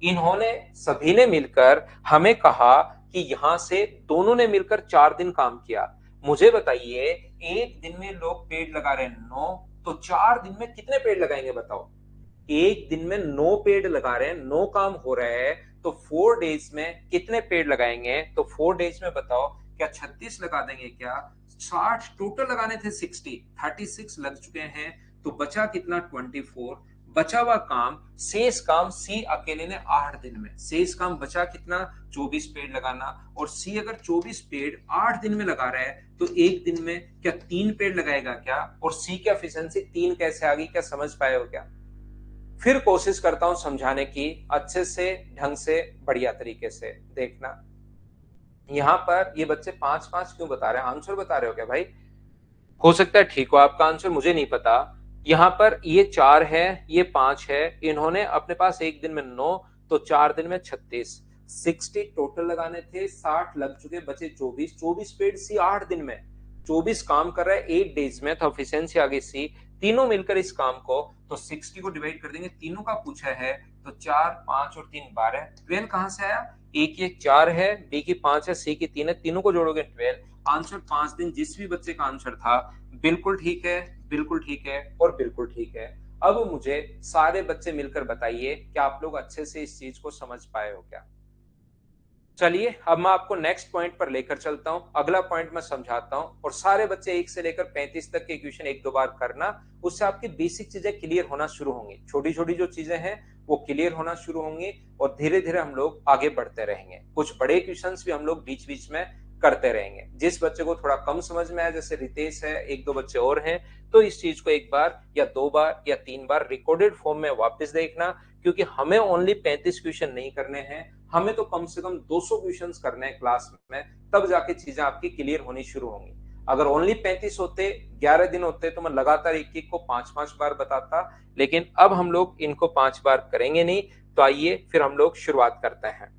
इन्होंने सभी ने मिलकर हमें कहा कि यहां से दोनों ने मिलकर 4 दिन काम किया। मुझे बताइए, एक दिन में लोग पेड़ लगा रहे हैं 9, तो 4 दिन में कितने पेड़ लगाएंगे बताओ? एक दिन में 9 पेड़ लगा रहे हैं, 9 काम हो रहा है, तो 4 डेज में कितने पेड़ लगाएंगे? तो 4 डेज में बताओ, क्या 36 लगा देंगे क्या? 60 टोटल लगाने थे, 36 लग चुके हैं, तो बचा कितना? 24। बचा हुआ काम, शेष काम सी अकेले ने 8 दिन में, शेष काम बचा कितना? 24 पेड़ लगाना। और सी अगर 24 पेड़ 8 दिन में लगा रहा है तो एक दिन में क्या 3 पेड़ लगाएगा क्या? और सी की एफिशिएंसी 3 कैसे आ गई? क्या समझ पाए हो क्या? फिर कोशिश करता हूं समझाने की, अच्छे से, ढंग से, बढ़िया तरीके से। देखना, यहां पर ये बच्चे 5-5 क्यों बता रहे हैं? आंसर बता रहे हो क्या भाई? हो सकता है ठीक हो आपका आंसर, मुझे नहीं पता। यहां पर ये 4 है, ये 5 है, इन्होंने अपने पास एक दिन में 9, तो 4 दिन में 36। 60 टोटल लगाने थे, 60 लग चुके, बचे 24। 24 पेड़ सी 8 दिन में, 24 काम कर रहा है 8 डेज में, तो एफिशिएंसी आ गई सी। तीनों मिलकर इस काम को, तो 60 को डिवाइड कर देंगे, तीनों का पूछा है, तो 4, 5 और 3 12। 12 कहां से आया? ए की 4 है, बी की 5 है, सी की 3 है, तीनों को जोड़ोगे 12। आंसर 5 दिन। जिस भी बच्चे का आंसर था बिल्कुल ठीक है, बिल्कुल ठीक है और बिल्कुल ठीक है। अब मुझे सारे बच्चे मिलकर बताइए कि आप लोग अच्छे से इस चीज को समझ पाए हो क्या? चलिए अब मैं आपको नेक्स्ट पॉइंट पर लेकर चलता हूं। अगला पॉइंट मैं समझाता हूं और सारे बच्चे 1 से लेकर 35 तक के इक्वेशन एक दो बार करना, उससे आपकी बेसिक चीजें क्लियर होना शुरू होंगी। छोटी छोटी जो चीजें हैं वो क्लियर होना शुरू होंगी और धीरे धीरे हम लोग आगे बढ़ते रहेंगे। कुछ बड़े क्वेश्चंस भी हम लोग बीच बीच में करते रहेंगे। जिस बच्चे को थोड़ा कम समझ में आया, जैसे रितेश है, एक दो बच्चे और हैं, तो इस चीज को एक बार या 2 बार या 3 बार रिकॉर्डेड फॉर्म में वापस देखना, क्योंकि हमें ओनली 35 क्वेश्चन नहीं करने हैं, हमें तो कम से कम 200 क्वेश्चंस करने हैं क्लास में, तब जाके चीजें आपकी क्लियर होनी शुरू होंगी। अगर ओनली 35 होते, 11 दिन होते, तो मैं लगातार एक एक को 5-5 बार बताता, लेकिन अब हम लोग इनको 5 बार करेंगे नहीं। तो आइए फिर हम लोग शुरुआत करते हैं।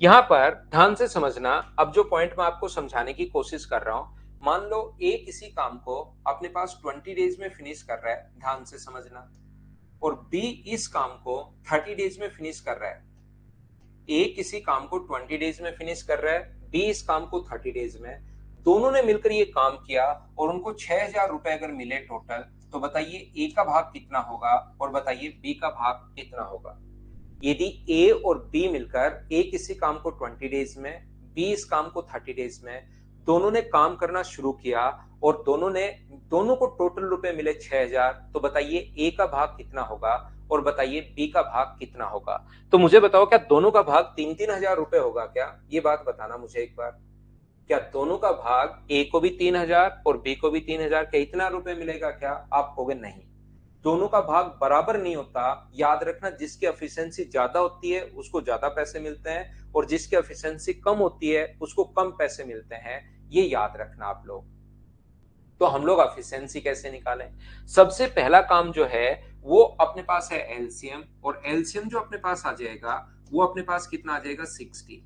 यहां पर ध्यान से समझना, अब जो पॉइंट मैं आपको समझाने की कोशिश कर रहा हूं, मान लो ए किसी काम को अपने पास 20 डेज में फिनिश कर रहा है, ध्यान से समझना, और बी इस काम को 30 डेज में फिनिश कर रहा है। ए किसी काम को 20 डेज में फिनिश कर रहा है, बी इस काम को 30 डेज में। दोनों ने मिलकर ये काम किया और उनको 6,000 रुपए अगर मिले टोटल, तो बताइए ए का भाग कितना होगा और बताइए बी का भाग कितना होगा? यदि ए और बी मिलकर, ए किसी काम को 20 डेज में, बी इस काम को 30 डेज में, दोनों ने काम करना शुरू किया और दोनों को टोटल रुपए मिले 6,000, तो बताइए ए का भाग कितना होगा और बताइए बी का भाग कितना होगा। तो मुझे बताओ क्या दोनों का भाग 3-3 हजार रुपए होगा क्या? ये बात बताना मुझे एक बार। क्या दोनों का भाग ए को भी 3 हजार और बी को भी 3 हजार, क्या इतना रुपए मिलेगा क्या? आप कहोगे नहीं, दोनों का भाग बराबर नहीं होता। याद रखना, जिसकी एफिशिएंसी ज्यादा होती है उसको ज्यादा पैसे मिलते हैं और जिसकी एफिशिएंसी कम होती है उसको कम पैसे मिलते हैं। ये याद रखना आप लोग। तो हम लोग एफिशिएंसी कैसे निकालें? सबसे पहला काम जो है वो अपने पास है एलसीएम, और एलसीएम जो अपने पास आ जाएगा वो अपने पास कितना आ जाएगा 60।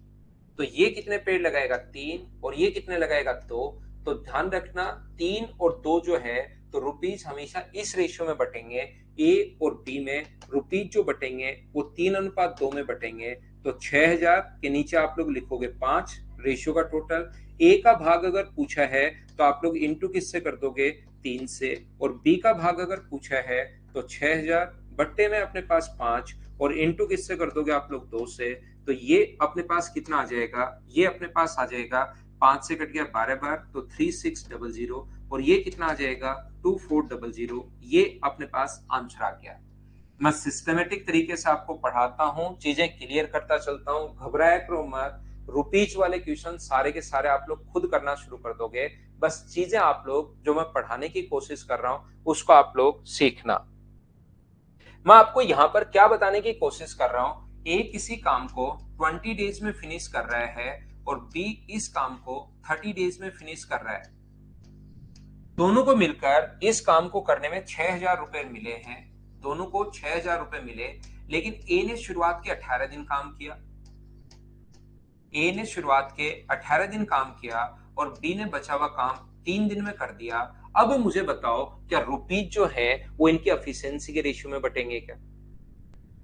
तो ये कितने पेड़ लगाएगा 3, और ये कितने लगाएगा 2। तो ध्यान रखना 3 और 2 जो है तो रुपीज हमेशा इस रेशियो में बटेंगे, ए और बी में रुपीज जो बटेंगे वो 3:2 में बटेंगे। तो 6000 के नीचे आप लोग लिखोगे 5 रेशियो का टोटल। ए का भाग अगर पूछा है तो आप लोग इंटू किससे कर दोगे? 3 से। और बी का भाग अगर पूछा है तो 6000 बट्टे में अपने पास 5 और इंटू किससे कर दोगे आप लोग? 2 से। तो ये अपने पास कितना आ जाएगा? ये अपने पास आ जाएगा 5 से कट गया 12 बार तो 3600, और ये कितना आ जाएगा? 2400। ये अपने पास आंसर आ गया। मैं सिस्टमेटिक तरीके से आपको पढ़ाता हूँ, चीजें क्लियर करता चलता हूँ, घबराया करो मत। रुपीज वाले क्वेश्चन सारे के सारे आप लोग खुद करना शुरू कर दोगे। बस चीजें आप लोग जो मैं पढ़ाने की कोशिश कर रहा हूँ उसको आप लोग सीखना। मैं आपको यहाँ पर क्या बताने की कोशिश कर रहा हूँ, ए किसी काम को 20 डेज में फिनिश कर रहा है और बी इस काम को 30 डेज में फिनिश कर रहा है। दोनों को मिलकर इस काम को करने में 6000 रुपए मिले हैं। दोनों को 6000 रुपए मिले, लेकिन ए ने शुरुआत के 18 दिन काम किया। ए ने शुरुआत के 18 दिन काम किया और बी ने बचा हुआ काम 3 दिन में कर दिया। अब मुझे बताओ क्या रुपीज जो है वो इनकी एफिशिएंसी के रेशियो में बटेंगे क्या?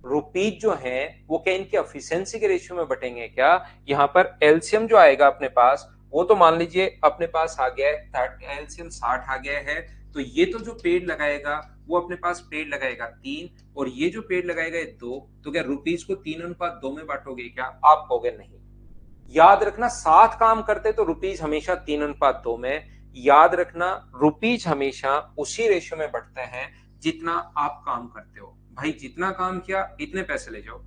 रुपीज जो है वो क्या इनकी एफिशिएंसी के रेशियो में बटेंगे क्या? यहाँ पर एलसीएम जो आएगा अपने पास वो तो मान लीजिए अपने पास आ गया है, एलसीएम 60 आ गया है। तो ये तो जो पेड़ लगाएगा वो अपने पास पेड़ लगाएगा 3, और ये जो पेड़ लगाएगा 2। तो क्या रुपीज को 3:2 में बांटोगे क्या? आप कहोगे नहीं। याद रखना, साथ काम करते तो रुपीज हमेशा 3:2 में। याद रखना रुपीज हमेशा उसी रेशियो में बढ़ते हैं जितना आप काम करते हो। भाई जितना काम किया इतने पैसे ले जाओ।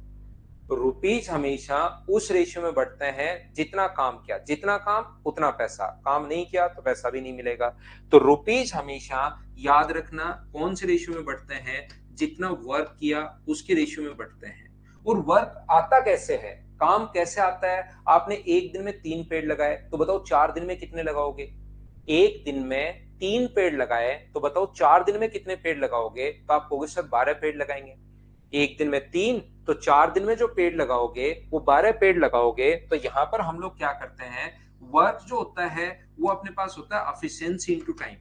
रुपीज हमेशा उस रेशियो में बढ़ते हैं जितना काम किया, जितना काम उतना पैसा, काम नहीं किया तो पैसा भी नहीं मिलेगा। तो रुपीज हमेशा याद रखना कौन से रेशियो में बढ़ते हैं? जितना वर्क किया उसके रेशियो में बढ़ते हैं। और वर्क आता कैसे है, काम कैसे आता है? आपने एक दिन में 3 पेड़ लगाए तो बताओ 4 दिन में कितने लगाओगे? एक दिन में 3 पेड़ लगाए तो बताओ 4 दिन में कितने पेड़ लगाओगे? तो आप कहोगे सर 12 पेड़ लगाएंगे। एक दिन में 3 तो 4 दिन में जो पेड़ लगाओगे वो 12 पेड़ लगाओगे। तो यहाँ पर हम लोग क्या करते हैं, वर्क जो होता है वो अपने पास होता है एफिशिएंसी इनटू टाइम।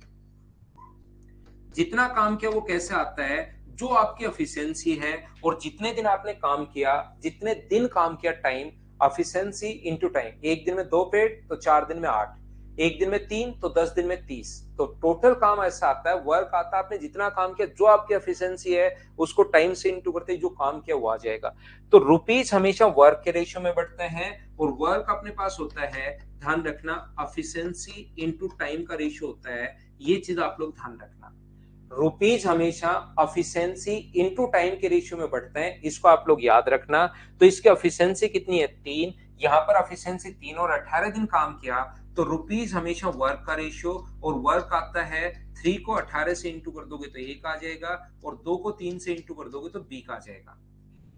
जितना काम किया वो कैसे आता है? जो आपकी एफिशिएंसी है और जितने दिन आपने काम किया, जितने दिन काम किया, टाइम, एफिशिएंसी इनटू टाइम। एक दिन में 2 पेड़ तो 4 दिन में 8, एक दिन में 3 तो 10 दिन में 30। तो टोटल काम ऐसा आता है, वर्क आता है आपने जितना काम किया, जो आपकी एफिशिएंसी है उसको टाइम से इनटू करते जो काम किया वो आ जाएगा। तो रुपीज हमेशा वर्क के रेशियो में बढ़ते हैं, और वर्क अपने पास होता है, ध्यान रखना, एफिशिएंसी इनटू टाइम का रेशियो होता है। ये चीज आप लोग ध्यान रखना, रुपीज हमेशा एफिशिएंसी इनटू टाइम के रेशियो में बढ़ते हैं, इसको आप लोग याद रखना। तो इसकी एफिशिएंसी कितनी है? 3। यहाँ पर एफिशिएंसी 3 और 18 दिन काम किया तो रुपीज हमेशा वर्क का रेशियो, और वर्क आता है 3 को 18 से इंटू कर दोगे तो 1 आ जाएगा, और 2 को 3 से इंटू कर दोगे तो बी का आ जाएगा।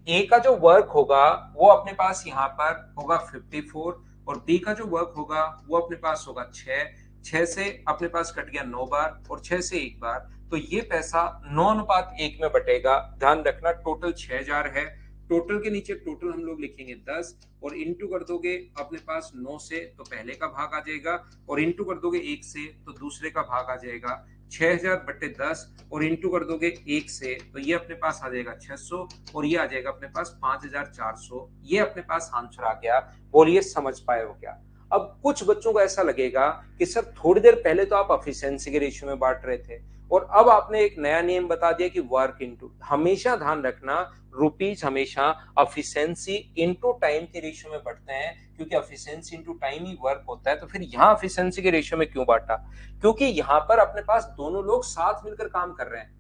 ए का जो वर्क होगा वो अपने पास यहाँ पर होगा 54, और बी का जो वर्क होगा वो अपने पास होगा 6। 6 से अपने पास कट गया 9 बार और 6 से 1 बार। तो ये पैसा 9:1 में बटेगा। ध्यान रखना टोटल 6000 है। टोटल के नीचे टोटल हम लोग लिखेंगे 10, और इंटू कर दोगे अपने पास 9 से तो पहले का भाग आ जाएगा, और इंटू कर दोगे 1 से तो दूसरे का भाग आ जाएगा। 6000/10 और इंटू कर दोगे 1 से तो ये अपने पास आ जाएगा 600, और ये आ जाएगा अपने पास 5400। ये अपने पास आंसर आ गया। बोलिए समझ पाए हो क्या? अब कुछ बच्चों को ऐसा लगेगा कि सर थोड़ी देर पहले तो आप एफिशिएंसी के रेशियो में बांट रहे थे और अब आपने एक नया नियम बता दिया कि वर्क इनटू। हमेशा ध्यान रखना रुपीज हमेशा एफिशिएंसी इनटू टाइम के रेशियो में बढ़ते हैं, क्योंकि एफिशिएंसी इनटू टाइम ही वर्क होता है। तो फिर यहाँ एफिशिएंसी के रेशियो में क्यों बांटा? क्योंकि यहाँ पर अपने पास दोनों लोग साथ मिलकर काम कर रहे हैं।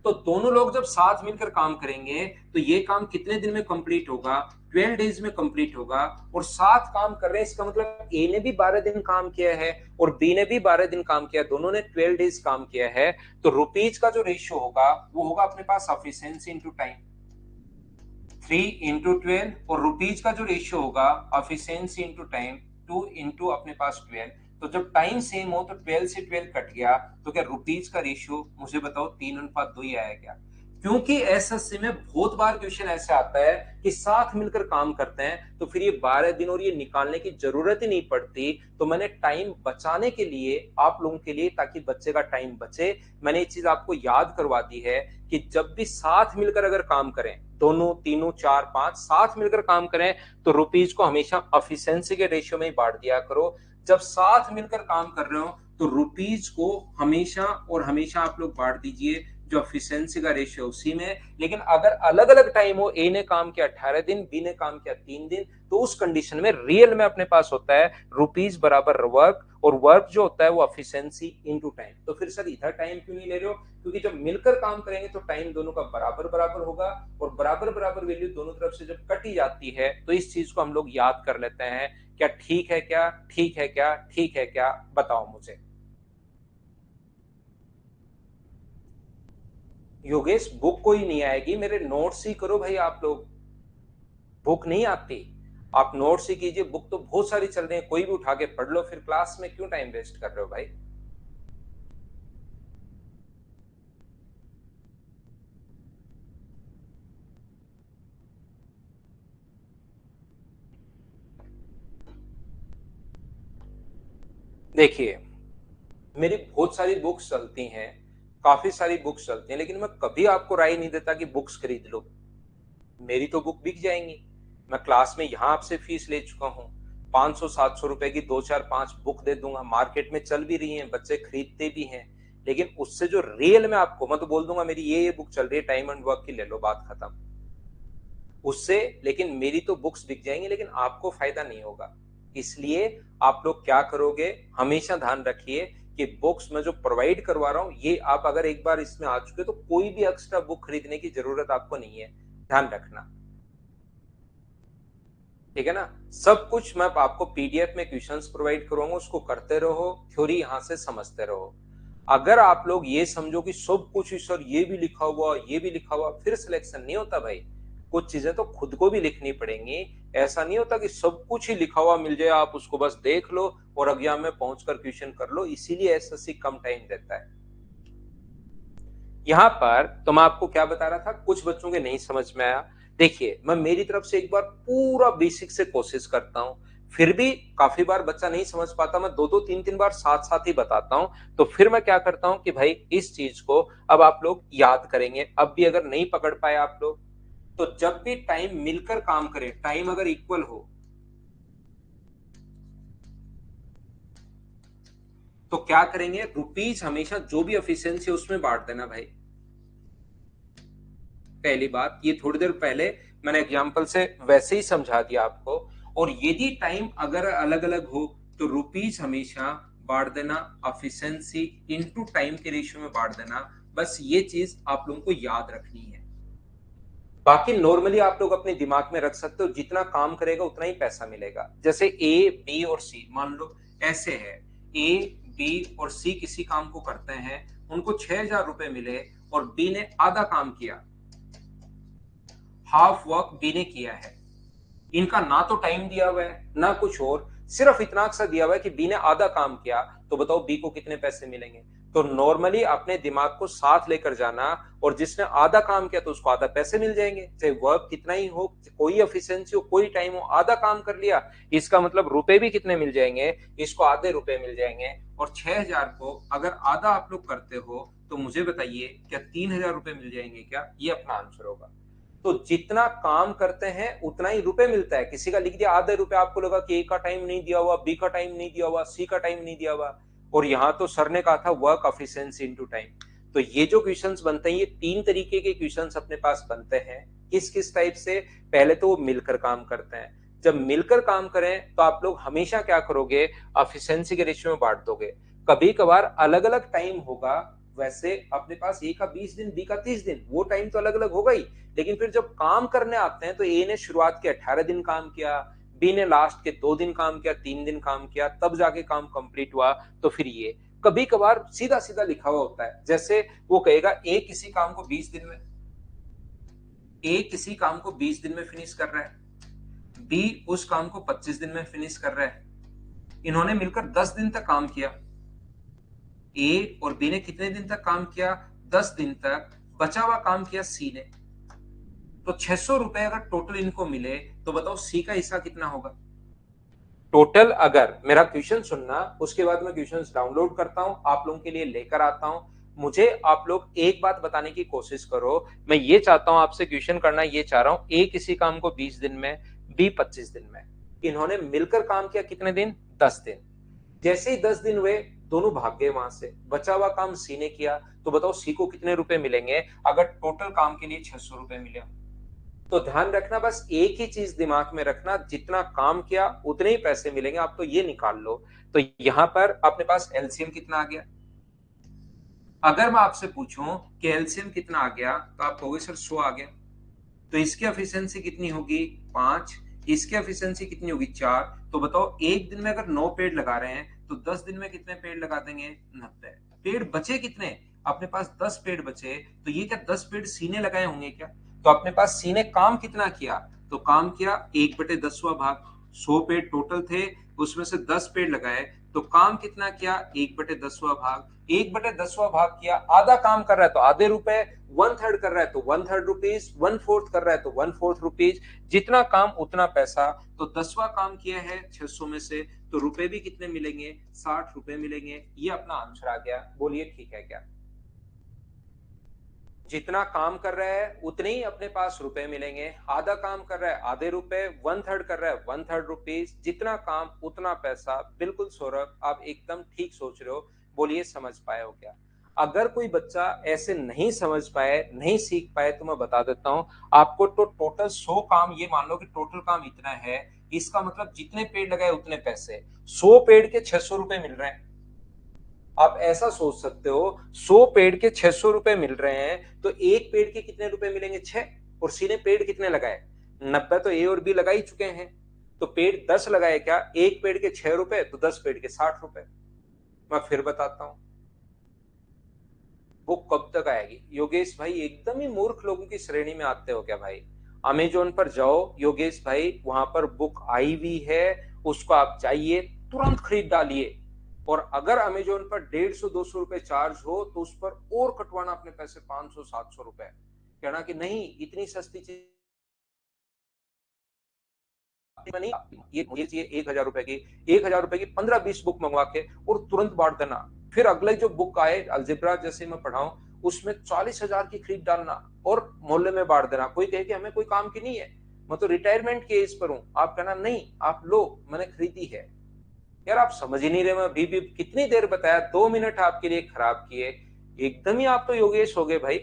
तो दोनों लोग जब साथ मिलकर काम करेंगे तो ये काम कितने दिन में कंप्लीट होगा? 12 डेज में कंप्लीट होगा। और साथ काम कर रहे हैं, इसका मतलब ए ने भी 12 दिन काम किया है और बी ने भी 12 दिन काम किया, दोनों ने 12 डेज काम किया है। तो रुपीज का जो रेशियो होगा वो होगा अपने पास एफिशिएंसी इंटू टाइम, 3 इंटू 12। और रुपीज का जो रेशियो होगा एफिशिएंसी इंटू टाइम, 2 इंटू अपने पास 12। तो जब टाइम सेम हो तो 12 से 12 कट गया, तो क्या रुपीज का रेशियो मुझे बताओ 3:2 ही आया क्या? क्योंकि एसएससी में बहुत बार क्वेश्चन ऐसे आता है कि साथ मिलकर काम करते हैं तो फिर ये 12 दिन और ये निकालने की जरूरत ही नहीं पड़ती। तो मैंने टाइम बचाने के लिए आप लोगों के लिए, ताकि बच्चे का टाइम बचे, मैंने ये चीज आपको याद करवा दी है कि जब भी साथ मिलकर अगर काम करें, दोनों तीनों चार पांच साथ मिलकर काम करें, तो रुपीज को हमेशा एफिशिएंसी के रेशियो में ही बांट दिया करो। जब साथ मिलकर काम कर रहे हो तो रुपीज को हमेशा और हमेशा आप लोग बांट दीजिए जो एफिशिएंसी का रेशियो उसी में। लेकिन अगर अलग अलग टाइम हो, ए ने काम किया 18 दिन, बी ने काम किया 3 दिन, तो उस कंडीशन में रियल में अपने पास होता है रुपीज बराबर वर्क, और वर्क जो होता है वो एफिशिएंसी इनटू टाइम। तो फिर सर इधर टाइम क्यों नहीं ले रहे हो? क्योंकि जब मिलकर काम करेंगे तो टाइम दोनों का बराबर बराबर होगा, और बराबर बराबर वैल्यू दोनों तरफ से जब कटी जाती है तो इस चीज को हम लोग याद कर लेते हैं। क्या ठीक है क्या? ठीक है क्या? ठीक है क्या? बताओ मुझे। योगेश बुक कोई नहीं आएगी, मेरे नोट्स ही करो भाई आप लोग। बुक नहीं आती, आप नोट्स ही कीजिए। बुक तो बहुत सारी चल रही है, कोई भी उठा के पढ़ लो, फिर क्लास में क्यों टाइम वेस्ट कर रहे हो भाई? देखिए, मेरी बहुत सारी बुक्स चलती हैं, काफी सारी बुक्स चलती हैं, लेकिन मैं कभी आपको राय नहीं देता कि बुक्स खरीद लो। मेरी तो बुक बिक जाएंगी। मैं क्लास में यहाँ आपसे फीस ले चुका हूँ, 500-700 रुपए की दो चार पांच बुक दे दूंगा, मार्केट में चल भी रही हैं, बच्चे खरीदते भी हैं। लेकिन उससे जो रियल में आपको, मैं तो बोल दूंगा मेरी ये बुक चल रही है टाइम एंड वर्क की, ले लो, बात खत्म। उससे लेकिन मेरी तो बुक्स बिक जाएंगी, लेकिन आपको फायदा नहीं होगा। इसलिए आप लोग क्या करोगे, हमेशा ध्यान रखिए कि बुक्स मैं जो प्रोवाइड करवा रहा हूं, ये आप अगर एक बार इसमें आ चुके तो कोई भी एक्स्ट्रा बुक खरीदने की जरूरत आपको नहीं है, ध्यान रखना। ठीक है ना? सब कुछ मैं आपको पीडीएफ में क्वेश्चंस प्रोवाइड करूंगा, उसको करते रहो, थ्योरी यहां से समझते रहो। अगर आप लोग ये समझो कि सब कुछ सर ये भी लिखा हुआ ये भी लिखा हुआ, फिर सिलेक्शन नहीं होता भाई। कुछ चीजें तो खुद को भी लिखनी पड़ेंगी। ऐसा नहीं होता कि सब कुछ ही लिखा हुआ मिल जाए, आप उसको बस देख लो और एग्जाम में पहुंचकर क्वेश्चन कर लो। इसीलिए एसएससी कम टाइम देता है। यहाँ पर तो मैं आपको क्या बता रहा था, कुछ बच्चों के नहीं समझ में आया। देखिए, मैं मेरी तरफ से एक बार पूरा बेसिक से कोशिश करता हूँ, फिर भी काफी बार बच्चा नहीं समझ पाता, मैं दो दो तीन तीन बार साथ साथ ही बताता हूँ। तो फिर मैं क्या करता हूँ कि भाई इस चीज को अब आप लोग याद करेंगे। अब भी अगर नहीं पकड़ पाए आप लोग, तो जब भी टाइम मिलकर काम करें, टाइम अगर इक्वल हो तो क्या करेंगे, रुपीज हमेशा जो भी एफिशिएंसी उसमें बांट देना भाई। पहली बात, ये थोड़ी देर पहले मैंने एग्जांपल से वैसे ही समझा दिया आपको। और यदि टाइम अगर अलग अलग हो तो रुपीज हमेशा बांट देना एफिशिएंसी इनटू टाइम के रेशियो में बांट देना। बस ये चीज आप लोगों को याद रखनी है। बाकी नॉर्मली आप लोग अपने दिमाग में रख सकते हो, जितना काम करेगा उतना ही पैसा मिलेगा। जैसे ए बी और सी मान लो ऐसे है, ए बी और सी किसी काम को करते हैं, उनको 6,000 रुपए मिले और बी ने आधा काम किया, हाफ वर्क बी ने किया है। इनका ना तो टाइम दिया हुआ है ना कुछ और, सिर्फ इतना सा दिया हुआ है कि बी ने आधा काम किया, तो बताओ बी को कितने पैसे मिलेंगे? तो नॉर्मली अपने दिमाग को साथ लेकर जाना, और जिसने आधा काम किया तो उसको आधा पैसे मिल जाएंगे, चाहे वर्क कितना ही हो, कोई एफिशिएंसी हो, कोई टाइम हो, आधा काम कर लिया, इसका मतलब रुपए भी कितने मिल जाएंगे, इसको आधे रुपए मिल जाएंगे। और 6,000 को अगर आधा आप लोग करते हो तो मुझे बताइए क्या 3,000 रुपए मिल जाएंगे क्या? ये अपना आंसर होगा। तो जितना काम करते हैं उतना ही रुपए मिलता है। किसी का लिख दिया आधे रुपए, आपको लगा कि ए का टाइम नहीं दिया हुआ, बी का टाइम नहीं दिया हुआ, सी का टाइम नहीं दिया हुआ। और यहाँ तो सर ने कहा था वर्क एफिशिएंसी इनटू टाइम। तो ये जो क्वेश्चंस बनते हैं, ये तीन तरीके के क्वेश्चंस अपने पास बनते हैं। किस किस टाइप से? पहले तो वो मिलकर काम करते हैं। जब मिलकर काम करें तो आप लोग हमेशा क्या करोगे, एफिशिएंसी के रेशियो में बांट दोगे। कभी कभार अलग अलग टाइम होगा वैसे अपने पास ए का 20 दिन, बी का 30 दिन, वो टाइम तो अलग अलग होगा ही, लेकिन फिर जब काम करने आते हैं तो ए ने शुरुआत के 18 दिन काम किया, बी ने लास्ट के 2 दिन काम किया, 3 दिन काम किया, तब जाके काम कंप्लीट हुआ। तो फिर ये कभी कभार सीधा सीधा लिखा हुआ होता है, जैसे वो कहेगा ए किसी काम को 20 दिन में, ए किसी काम को 20 दिन में फिनिश कर रहा है, बी उस काम को 25 दिन में फिनिश कर रहा है। इन्होंने मिलकर 10 दिन तक काम किया। ए और बी ने कितने दिन तक काम किया? 10 दिन तक। बचा हुआ काम किया सी ने। तो 600 रुपए अगर टोटल इनको मिले तो बताओ सी का हिस्सा कितना होगा? टोटल, अगर मेरा क्वेश्चन सुनना, उसके बाद मैं क्वेश्चंस डाउनलोड करता हूं, आप लोगों के लिए लेकर आता हूं। मुझे आप लोग एक बात बताने की कोशिश करो। मैं ये चाहता हूं आपसे क्वेश्चन करना, ये चाह रहा हूं ए किसी काम को 20 दिन में, बी 25 दिन में। इन्होंने मिलकर काम किया कितने दिन? 10 दिन। जैसे ही 10 दिन हुए दोनों भाग गए वहां से, बचा हुआ काम सी ने किया। तो बताओ सी को कितने रुपए मिलेंगे अगर टोटल काम के लिए 600 रुपए मिले? तो ध्यान रखना, बस एक ही चीज दिमाग में रखना, जितना काम किया उतने ही पैसे मिलेंगे। आप तो ये निकाल लो। तो यहां पर अपने पास एलसीएम कितना आ गया? अगर मैं आपसे पूछूं कि एलसीएम कितना आ गया तो आप कहोगे सर 100 आ गया। तो इसकी एफिशिएंसी कितनी होगी? 5। इसकी एफिशिएंसी कितनी होगी? 4। तो बताओ एक दिन में अगर 9 पेड़ लगा रहे हैं तो 10 दिन में कितने पेड़ लगा देंगे? 90 पेड़। बचे कितने? अपने पास 10 पेड़ बचे। तो ये क्या 10 पेड़ सीने लगाए होंगे क्या? तो अपने पास सीने काम कितना किया? तो काम किया 1/10वां भाग। 100 पेड़ टोटल थे, उसमें से 10 पेड़ लगाए, तो काम कितना किया? 1/10वां भाग। 1/10वां भाग किया, आधा काम कर रहा है तो आधे रुपए, 1/3 कर रहा है तो 1/3 रुपीज, 1/4 कर रहा है तो 1/4 रुपीज। जितना काम उतना पैसा। तो 10वां काम किया है 600 में से, तो रुपए भी कितने मिलेंगे? 60 रुपए मिलेंगे। ये अपना आंसर आ गया। बोलिए ठीक है क्या? जितना काम कर रहा है उतने ही अपने पास रुपए मिलेंगे। आधा काम कर रहा है आधे रुपए, 1/3 कर रहा है 1/3 रुपीज। जितना काम उतना पैसा। बिल्कुल सौरभ, आप एकदम ठीक सोच रहे हो। बोलिए समझ पाए हो क्या? अगर कोई बच्चा ऐसे नहीं समझ पाए, नहीं सीख पाए, तो मैं बता देता हूं आपको। तो टोटल 100 काम, ये मान लो कि टोटल काम इतना है, इसका मतलब जितने पेड़ लगाए उतने पैसे। 100 पेड़ के 600 रुपए मिल रहे हैं। आप ऐसा सोच सकते हो, 100 पेड़ के 600 रुपए मिल रहे हैं, तो एक पेड़ के कितने रुपए मिलेंगे? 6। और सी ने पेड़ कितने लगाए? 90। तो ए और बी लगा ही चुके हैं। तो पेड़ 10 लगाए क्या? एक पेड़ के 6 रुपए, तो 10 पेड़ के 60 रुपए। मैं फिर बताता हूं, वो कब तक आएगी? योगेश भाई एकदम ही मूर्ख लोगों की श्रेणी में आते हो क्या भाई? अमेजोन पर जाओ योगेश भाई, वहां पर बुक आई हुई है, उसको आप जाइए तुरंत खरीद डालिए। और अगर अमेजोन पर 150-200 रुपए चार्ज हो तो उस पर और कटवाना अपने पैसे, 500-700 रुपए। कहना कि नहीं इतनी सस्ती चीज नहीं, ये मुझे चाहिए 1,000 रुपए की। 1,000 रुपए की 15-20 बुक मंगवा के और तुरंत बांट देना। फिर अगले जो बुक आए अलजेब्रा जैसे मैं पढ़ाऊं, उसमें 40,000 की खरीद डालना और मोहल्ले में बांट देना। कोई कहे कि हमें कोई काम की नहीं है, मैं तो रिटायरमेंट के एज पर हूं, आप कहना नहीं आप लो, मैंने खरीदी है। यार आप समझ ही नहीं रहे। मैं अभी भी कितनी देर बताया, 2 मिनट आपके लिए खराब किए। एकदम ही आप तो योगेश हो गए भाई।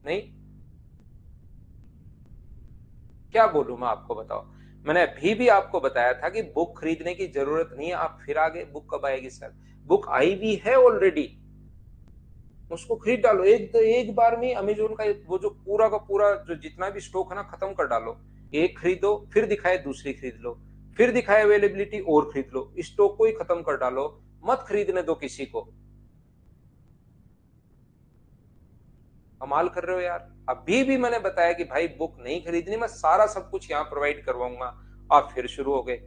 नहीं, क्या बोलूं मैं आपको, बताओ। मैंने अभी भी आपको बताया था कि बुक खरीदने की जरूरत नहीं है। आप फिर आगे बुक कब आएगी सर? बुक आई भी है ऑलरेडी, उसको खरीद डालो। एक बार में अमेजोन का वो जो पूरा का पूरा जो जितना भी स्टॉक है ना, खत्म कर डालो। एक खरीदो, फिर दिखाए दूसरी खरीद लो, फिर दिखाए अवेलेबिलिटी और खरीद लो। स्टॉक को ही खत्म कर डालो, मत खरीदने दो किसी को। कमाल कर रहे हो यार। अभी भी मैंने बताया कि भाई बुक नहीं खरीदनी, मैं सारा सब कुछ यहाँ प्रोवाइड करवाऊंगा। आप फिर शुरू हो गए।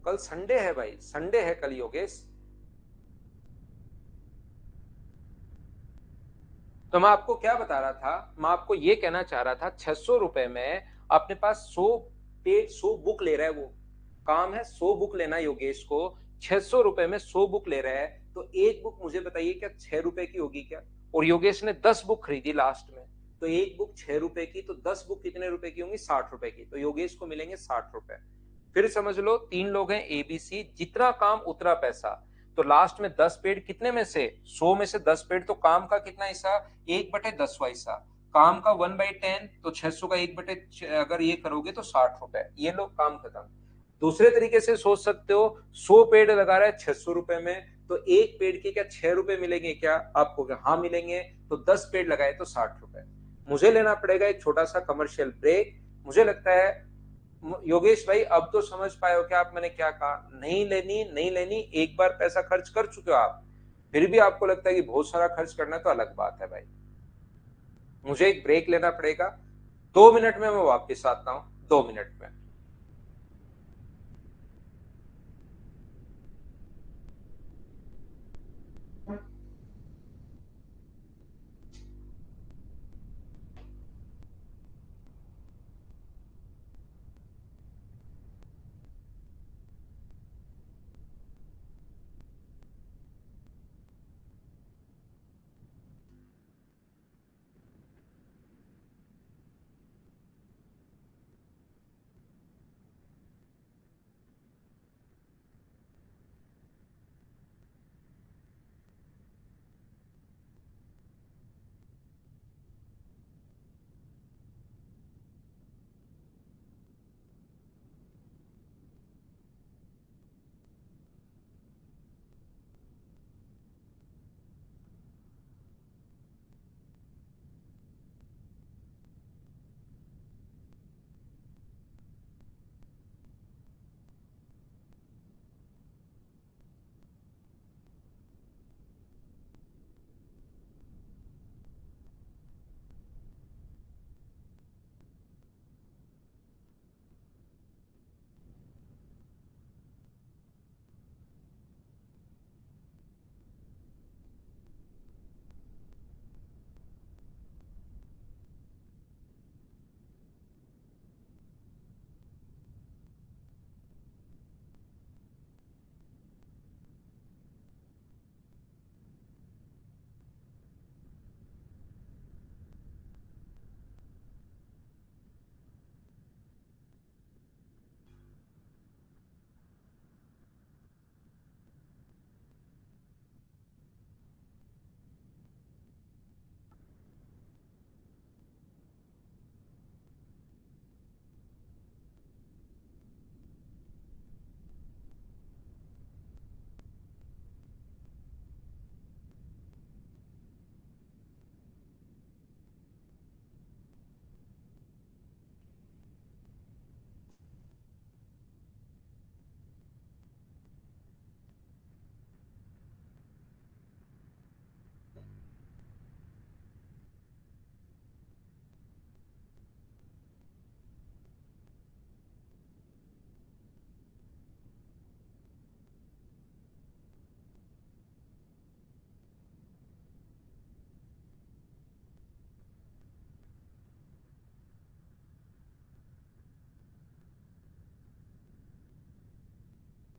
कल संडे है भाई, संडे है कल योगेश। तो मैं आपको क्या बता रहा था, मैं आपको ये कहना चाह रहा था 600 रुपए में अपने पास 100 पेज, 100 बुक ले रहा है वो। काम है 100 बुक लेना योगेश को। 600 रुपए में 100 बुक ले रहा है, तो एक बुक मुझे बताइए क्या 6 रुपए की होगी क्या? और योगेश ने 10 बुक खरीदी लास्ट में, तो एक बुक 6 रुपए की, तो 10 बुक कितने रुपए की होंगी? 60 रुपए की। तो योगेश को मिलेंगे 60 रुपए। फिर समझ लो 3 लोग हैं एबीसी, जितना काम उतना पैसा। तो लास्ट में 10 पेड़ कितने में से? 100 में से 10 पेड़, तो काम का कितना हिस्सा? 1/10वां हिस्सा। काम का 1/10, तो 600 का 1/, अगर ये करोगे तो 60 रुपए, ये लो काम खत्म। दूसरे तरीके से सोच सकते हो, 100 पेड़ लगा रहा है 600 रुपए में, तो एक पेड़ के क्या 6 रुपए मिलेंगे क्या आपको? क्या हाँ मिलेंगे। तो 10 पेड़ लगाए तो 60 रुपए। मुझे लेना पड़ेगा एक छोटा सा कमर्शियल ब्रेक। मुझे लगता है योगेश भाई अब तो समझ पाए हो क्या आप मैंने क्या कहा? नहीं लेनी, नहीं लेनी, एक बार पैसा खर्च कर चुके हो आप, फिर भी आपको लगता है कि बहुत सारा खर्च करना, तो अलग बात है भाई। मुझे एक ब्रेक लेना पड़ेगा, 2 मिनट में मैं वापस आता हूं, 2 मिनट में।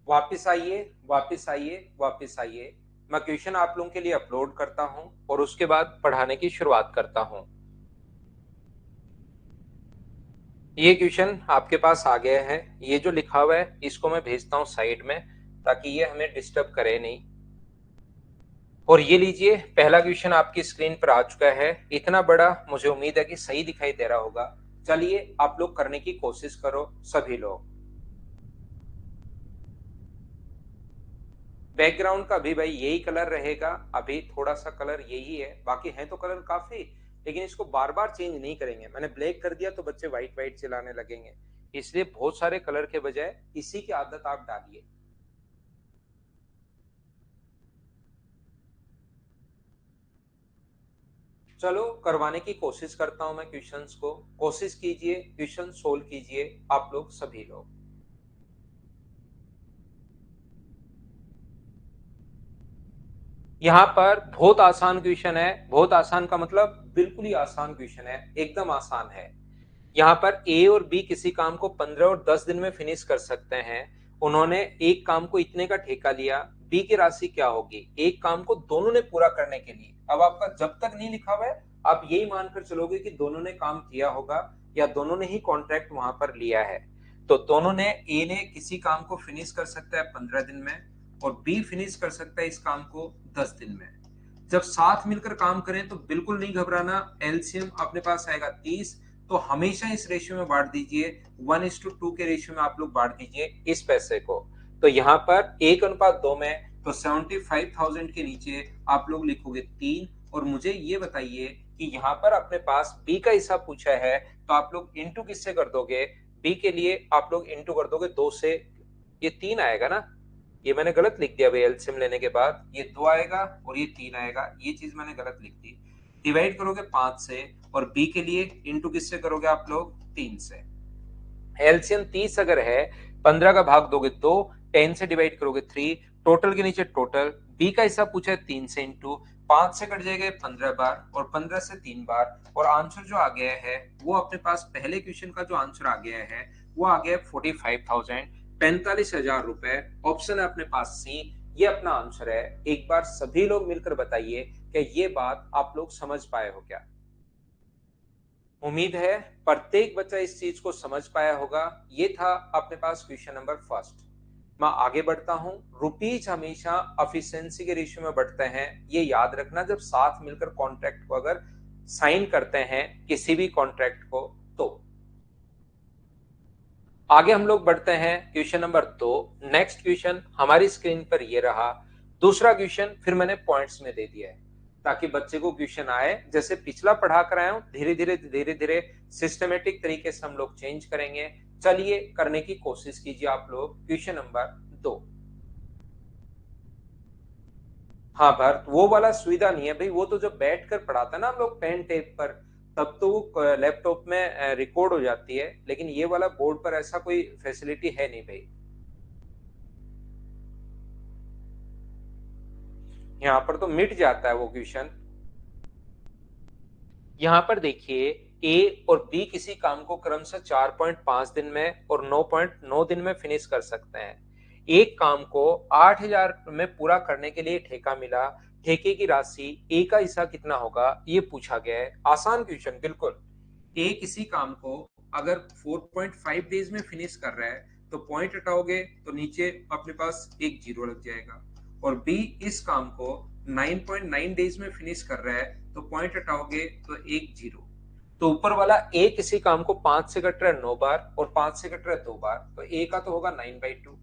वापिस आइए, वापिस आइए, वापिस आइए। मैं क्वेश्चन आप लोगों के लिए अपलोड करता हूं और उसके बाद पढ़ाने की शुरुआत करता हूं। ये क्वेश्चन आपके पास आ गया है, ये जो लिखा हुआ है इसको मैं भेजता हूं साइड में, ताकि ये हमें डिस्टर्ब करे नहीं। और ये लीजिए, पहला क्वेश्चन आपकी स्क्रीन पर आ चुका है। इतना बड़ा, मुझे उम्मीद है कि सही दिखाई दे रहा होगा। चलिए आप लोग करने की कोशिश करो, सभी लोग। बैकग्राउंड का भी भाई यही कलर रहेगा, अभी थोड़ा सा कलर यही है, बाकी है तो कलर काफी, लेकिन इसको बार बार चेंज नहीं करेंगे। मैंने ब्लैक कर दिया तो बच्चे व्हाइट व्हाइट चलाने लगेंगे, इसलिए बहुत सारे कलर के बजाय इसी की आदत आप डालिए। चलो करवाने की कोशिश करता हूं मैं क्वेश्चंस को। कोशिश कीजिए, क्वेश्चन सोल्व कीजिए आप लोग सभी लोग। यहाँ पर बहुत आसान क्वेश्चन है, बहुत आसान का मतलब बिल्कुल ही आसान क्वेश्चन है, एकदम आसान है। यहाँ पर ए और बी किसी काम को 15 और 10 दिन में फिनिश कर सकते हैं। उन्होंने एक काम को इतने का ठेका लिया, बी की राशि क्या होगी एक काम को दोनों ने पूरा करने के लिए? अब आपका जब तक नहीं लिखा हुआ है, आप यही मानकर चलोगे कि दोनों ने काम किया होगा या दोनों ने ही कॉन्ट्रैक्ट वहां पर लिया है। तो दोनों ने, ए ने किसी काम को फिनिश कर सकता है 15 दिन में, और बी फिनिश कर सकता है इस काम को 10 दिन में। जब साथ मिलकर काम करें तो बिल्कुल नहीं घबराना, एलसीएम अपने पास आएगा 30, तो हमेशा इस रेशियो में बांट दीजिए, 1:2 के रेशियो में आप लोग बांट दीजिए इस पैसे को। तो यहाँ पर 1:2 में, तो 75,000 के नीचे आप लोग लिखोगे 3, और मुझे ये बताइए कि यहाँ पर अपने पास बी का हिसाब पूछा है, तो आप लोग इंटू किससे कर दोगे? बी के लिए आप लोग इंटू कर दोगे 2 से, ये 3 आएगा ना, ये मैंने गलत लिख दिया भाई, एलसीएम लेने के बाद ये 2 आएगा और ये 3 आएगा, ये चीज मैंने गलत लिख दी। डिवाइड करोगे 5 से, और बी के लिए इंटू किससे करोगे आप लोग? 3 से। एलसीएम 30 अगर है, 15 का भाग दोगे 2, 10 से डिवाइड करोगे 3, टोटल के नीचे टोटल, बी का हिसाब पूछा है 3 से, इंटू 5 से कट जाएगा 15 बार, और 15 से 3 बार, और आंसर जो आ गया है वो अपने पास पहले क्वेश्चन का जो आंसर आ गया है वो आ गया 45,000, 45,000 रुपए। ऑप्शन है अपने पास सी, ये अपना आंसर है। एक बार सभी लोग मिलकर बताइए कि ये बात आप लोग समझ पाए हो क्या? उम्मीद है प्रत्येक बच्चा इस चीज को समझ पाया होगा। ये था अपने पास क्वेश्चन नंबर फर्स्ट। मैं आगे बढ़ता हूं। रुपीज हमेशा एफिशिएंसी के रेशियो में बढ़ते हैं, ये याद रखना जब साथ मिलकर कॉन्ट्रैक्ट को अगर साइन करते हैं किसी भी कॉन्ट्रैक्ट को। तो आगे हम लोग बढ़ते हैं क्वेश्चन नंबर 2। नेक्स्ट क्वेश्चन हमारी स्क्रीन पर ये रहा। दूसरा क्वेश्चन फिर मैंने पॉइंट्स में दे दिया है ताकि बच्चे को क्वेश्चन आए जैसे पिछला पढ़ा कर आया हूं, धीरे धीरे सिस्टमेटिक तरीके से हम लोग चेंज करेंगे। चलिए करने की कोशिश कीजिए आप लोग। Question number 2। हाँ भरत, वो वाला सुविधा नहीं है भाई, वो तो जब बैठ कर पढ़ाता ना हम लोग पेन टेप पर, तब तो वो लैपटॉप में रिकॉर्ड हो जाती है, लेकिन ये वाला बोर्ड पर ऐसा कोई फैसिलिटी है नहीं भाई। यहाँ पर तो मिट जाता है वो क्वेश्चन। यहाँ पर देखिए, ए और बी किसी काम को क्रमशः 4.5 दिन में और 9.9 दिन में फिनिश कर सकते हैं। एक काम को 8,000 में पूरा करने के लिए ठेका मिला। ठेके की राशि ए का हिस्सा कितना होगा, ये पूछा गया है। आसान क्वेश्चन बिल्कुल। ए किसी काम को अगर 4.5 डेज में फिनिश कर रहा है, तो पॉइंट हटाओगे तो नीचे अपने पास एक जीरो लग जाएगा। और बी इस काम को 9.9 डेज में फिनिश कर रहा है, तो पॉइंट हटाओगे तो एक जीरो। तो ऊपर वाला ए किसी काम को 5 से कट रहा है 9 बार, और 5 से कट रहा है 2 बार, तो ए का तो होगा 9/2,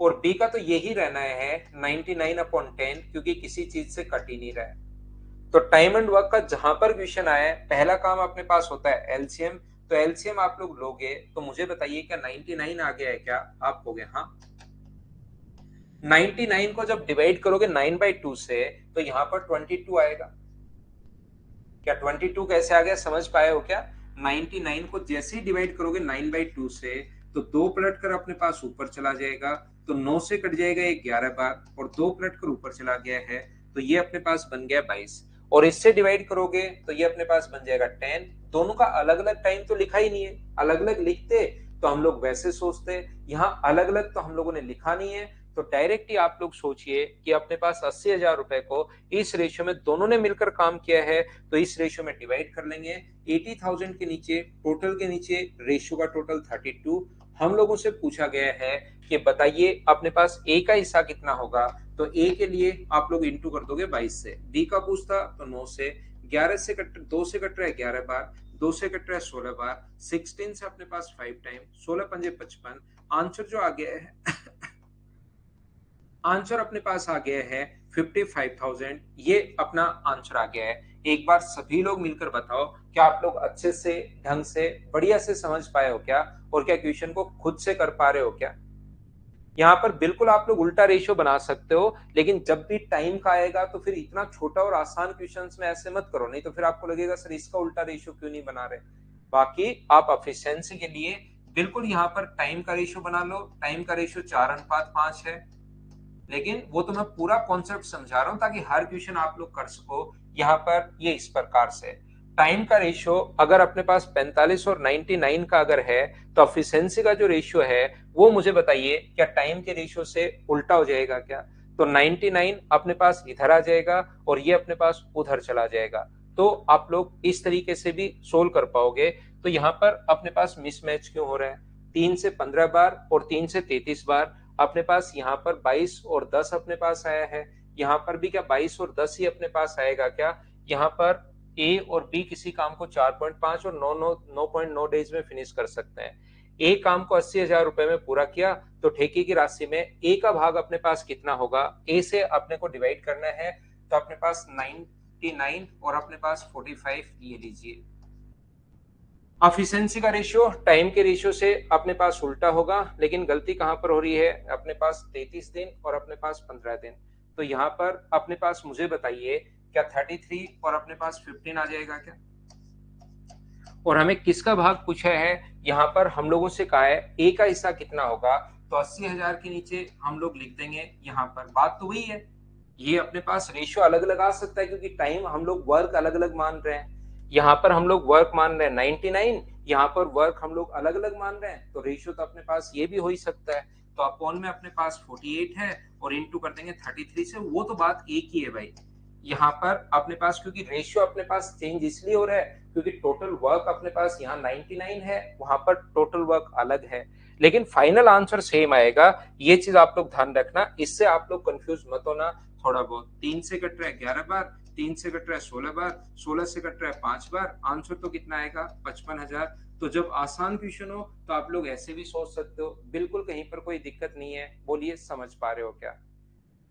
और बी का तो यही रहना है 99/10, क्योंकि किसी चीज से कट ही नहीं रहा है। तो टाइम एंड वर्क का जहां पर क्वेश्चन आया है, पहला काम अपने पास होता है एलसीएम। तो एलसीएम आप लोग लोगे तो मुझे बताइए क्या 99 आ गया है क्या? आप कहोगे हाँ। 99 को जब डिवाइड करोगे 9/2 से, तो यहाँ पर 22 आएगा। क्या 22 कैसे आ गया, समझ पाए हो क्या? 99 को जैसे ही डिवाइड करोगे 9/2 से, तो 2 पलट कर अपने पास ऊपर चला जाएगा, तो 9 से कट जाएगा ये 11 बार, और 2 पलट कर ऊपर चला गया है, तो ये अपने पास बन गया 22। और इससे डिवाइड करोगे तो ये अपने पास बन जाएगा 10। दोनों का अलग अलग टाइम तो लिखा ही नहीं है, अलग अलग लिखते तो हम लोग वैसे सोचते, यहाँ अलग अलग तो हम लोगों ने लिखा नहीं है। तो डायरेक्ट ही आप लोग सोचिए कि अपने पास 80,000 रुपए को इस रेशियो में दोनों ने मिलकर काम किया है, तो इस रेशियो में डिवाइड कर लेंगे। 80,000 के नीचे टोटल के नीचे रेशियो का टोटल 32। हम लोगों से पूछा गया है कि बताइए अपने पास ए का हिस्सा कितना होगा, तो ए के लिए आप लोग इंटू कर दोगे 22 से। बी का पूछता तो 9 से, 11 से कट 2 से कट रहा है 11 बार, 2 से कट रहा है 16 बार, 16 से अपने पास 5 टाइम, 16 पंजे 55। आंसर जो आ गया है आंसर अपने पास आ गया है 55,000। ये अपना आंसर आ गया है। एक बार सभी लोग मिलकर बताओ, क्या आप लोग अच्छे से ढंग से बढ़िया से समझ पाए हो क्या, और क्या क्वेश्चन को खुद से कर पा रहे हो क्या? यहाँ पर बिल्कुल आप लोग उल्टा रेशियो बना सकते हो, लेकिन जब भी टाइम का आएगा तो फिर इतना छोटा और आसान क्वेश्चंस में ऐसे मत करो, नहीं तो फिर आपको लगेगा सर इसका उल्टा रेशियो क्यों नहीं बना रहे। बाकी आप एफिशिएंसी के लिए बिल्कुल यहाँ पर टाइम का रेशियो बना लो। टाइम का रेशियो 4:5 है, लेकिन वो तो मैं पूरा कॉन्सेप्ट समझा रहा हूं ताकि हर क्वेश्चन आप लोग कर सको। यहाँ पर ये इस प्रकार से टाइम का रेशियो अगर अपने पास 45 और 99 का अगर है, तो एफिशिएंसी का जो रेशियो है वो मुझे बताइए क्या टाइम के रेशियो से उल्टा हो जाएगा क्या? तो 99 अपने पास इधर आ जाएगा और ये अपने पास उधर चला जाएगा। तो आप लोग इस तरीके से भी सोल्व कर पाओगे। तो यहाँ पर अपने पास मिसमैच क्यों हो रहा है? 3 से 15 बार और 3 से 33 बार अपने पास यहाँ पर 22 और 10 अपने पास आया है। यहाँ पर भी क्या 22 और 10 ही अपने पास आएगा क्या? यहाँ पर ए और बी किसी काम को 4.5 और 9.9 डेज में फिनिश कर सकते हैं। ए काम को 80,000 रुपए में पूरा किया तो ठेके की राशि में ए का भाग अपने पास कितना होगा? ए से अपने को डिवाइड करना है तो अपने पास 99 और अपने पास 45 ये लीजिए। एफिशिएंसी का रेशियो टाइम के रेशियो से अपने पास उल्टा होगा, लेकिन गलती कहां पर हो रही है? अपने पास 33 दिन और अपने पास 15 दिन। तो यहाँ पर अपने पास मुझे बताइए क्या 33 और अपने पास 15 आ जाएगा क्या? और हमें किसका भाग पूछा है? यहाँ पर हम लोगों से कहा है ए का हिस्सा कितना होगा, तो 80,000 के नीचे हम लोग लिख देंगे। यहाँ पर बात तो वही है, ये अपने पास रेशियो अलग अलग आ सकता है क्योंकि टाइम हम लोग वर्क अलग अलग मान रहे हैं। यहाँ पर हम लोग वर्क मान रहे हैं 99, यहाँ पर वर्क हम लोग अलग अलग मान रहे हैं, तो रेशियो तो अपने पास ये भी हो ही सकता है। तो अपॉन में अपने पास 48 है और इंटू कर देंगे 33 से, वो तो बात एक ही है भाई। यहाँ पर अपने पास क्योंकि रेशियो अपने पास चेंज इसलिए हो रहा है क्योंकि टोटल वर्क अपने पास यहाँ 99 है, वहां पर टोटल वर्क अलग है, लेकिन फाइनल आंसर सेम आएगा। ये चीज आप लोग ध्यान रखना, इससे आप लोग कंफ्यूज मत होना थोड़ा बहुत। 3 से कट रहा है 11 बार, 3 से कट रहा है 16 बार, 16 से कट रहा है 5 बार, आंसर तो कितना आएगा? 55,000। तो जब आसान क्वेश्चन हो तो आप लोग ऐसे भी सोच सकते हो, बिल्कुल कहीं पर कोई दिक्कत नहीं है। बोलिए समझ पा रहे हो क्या?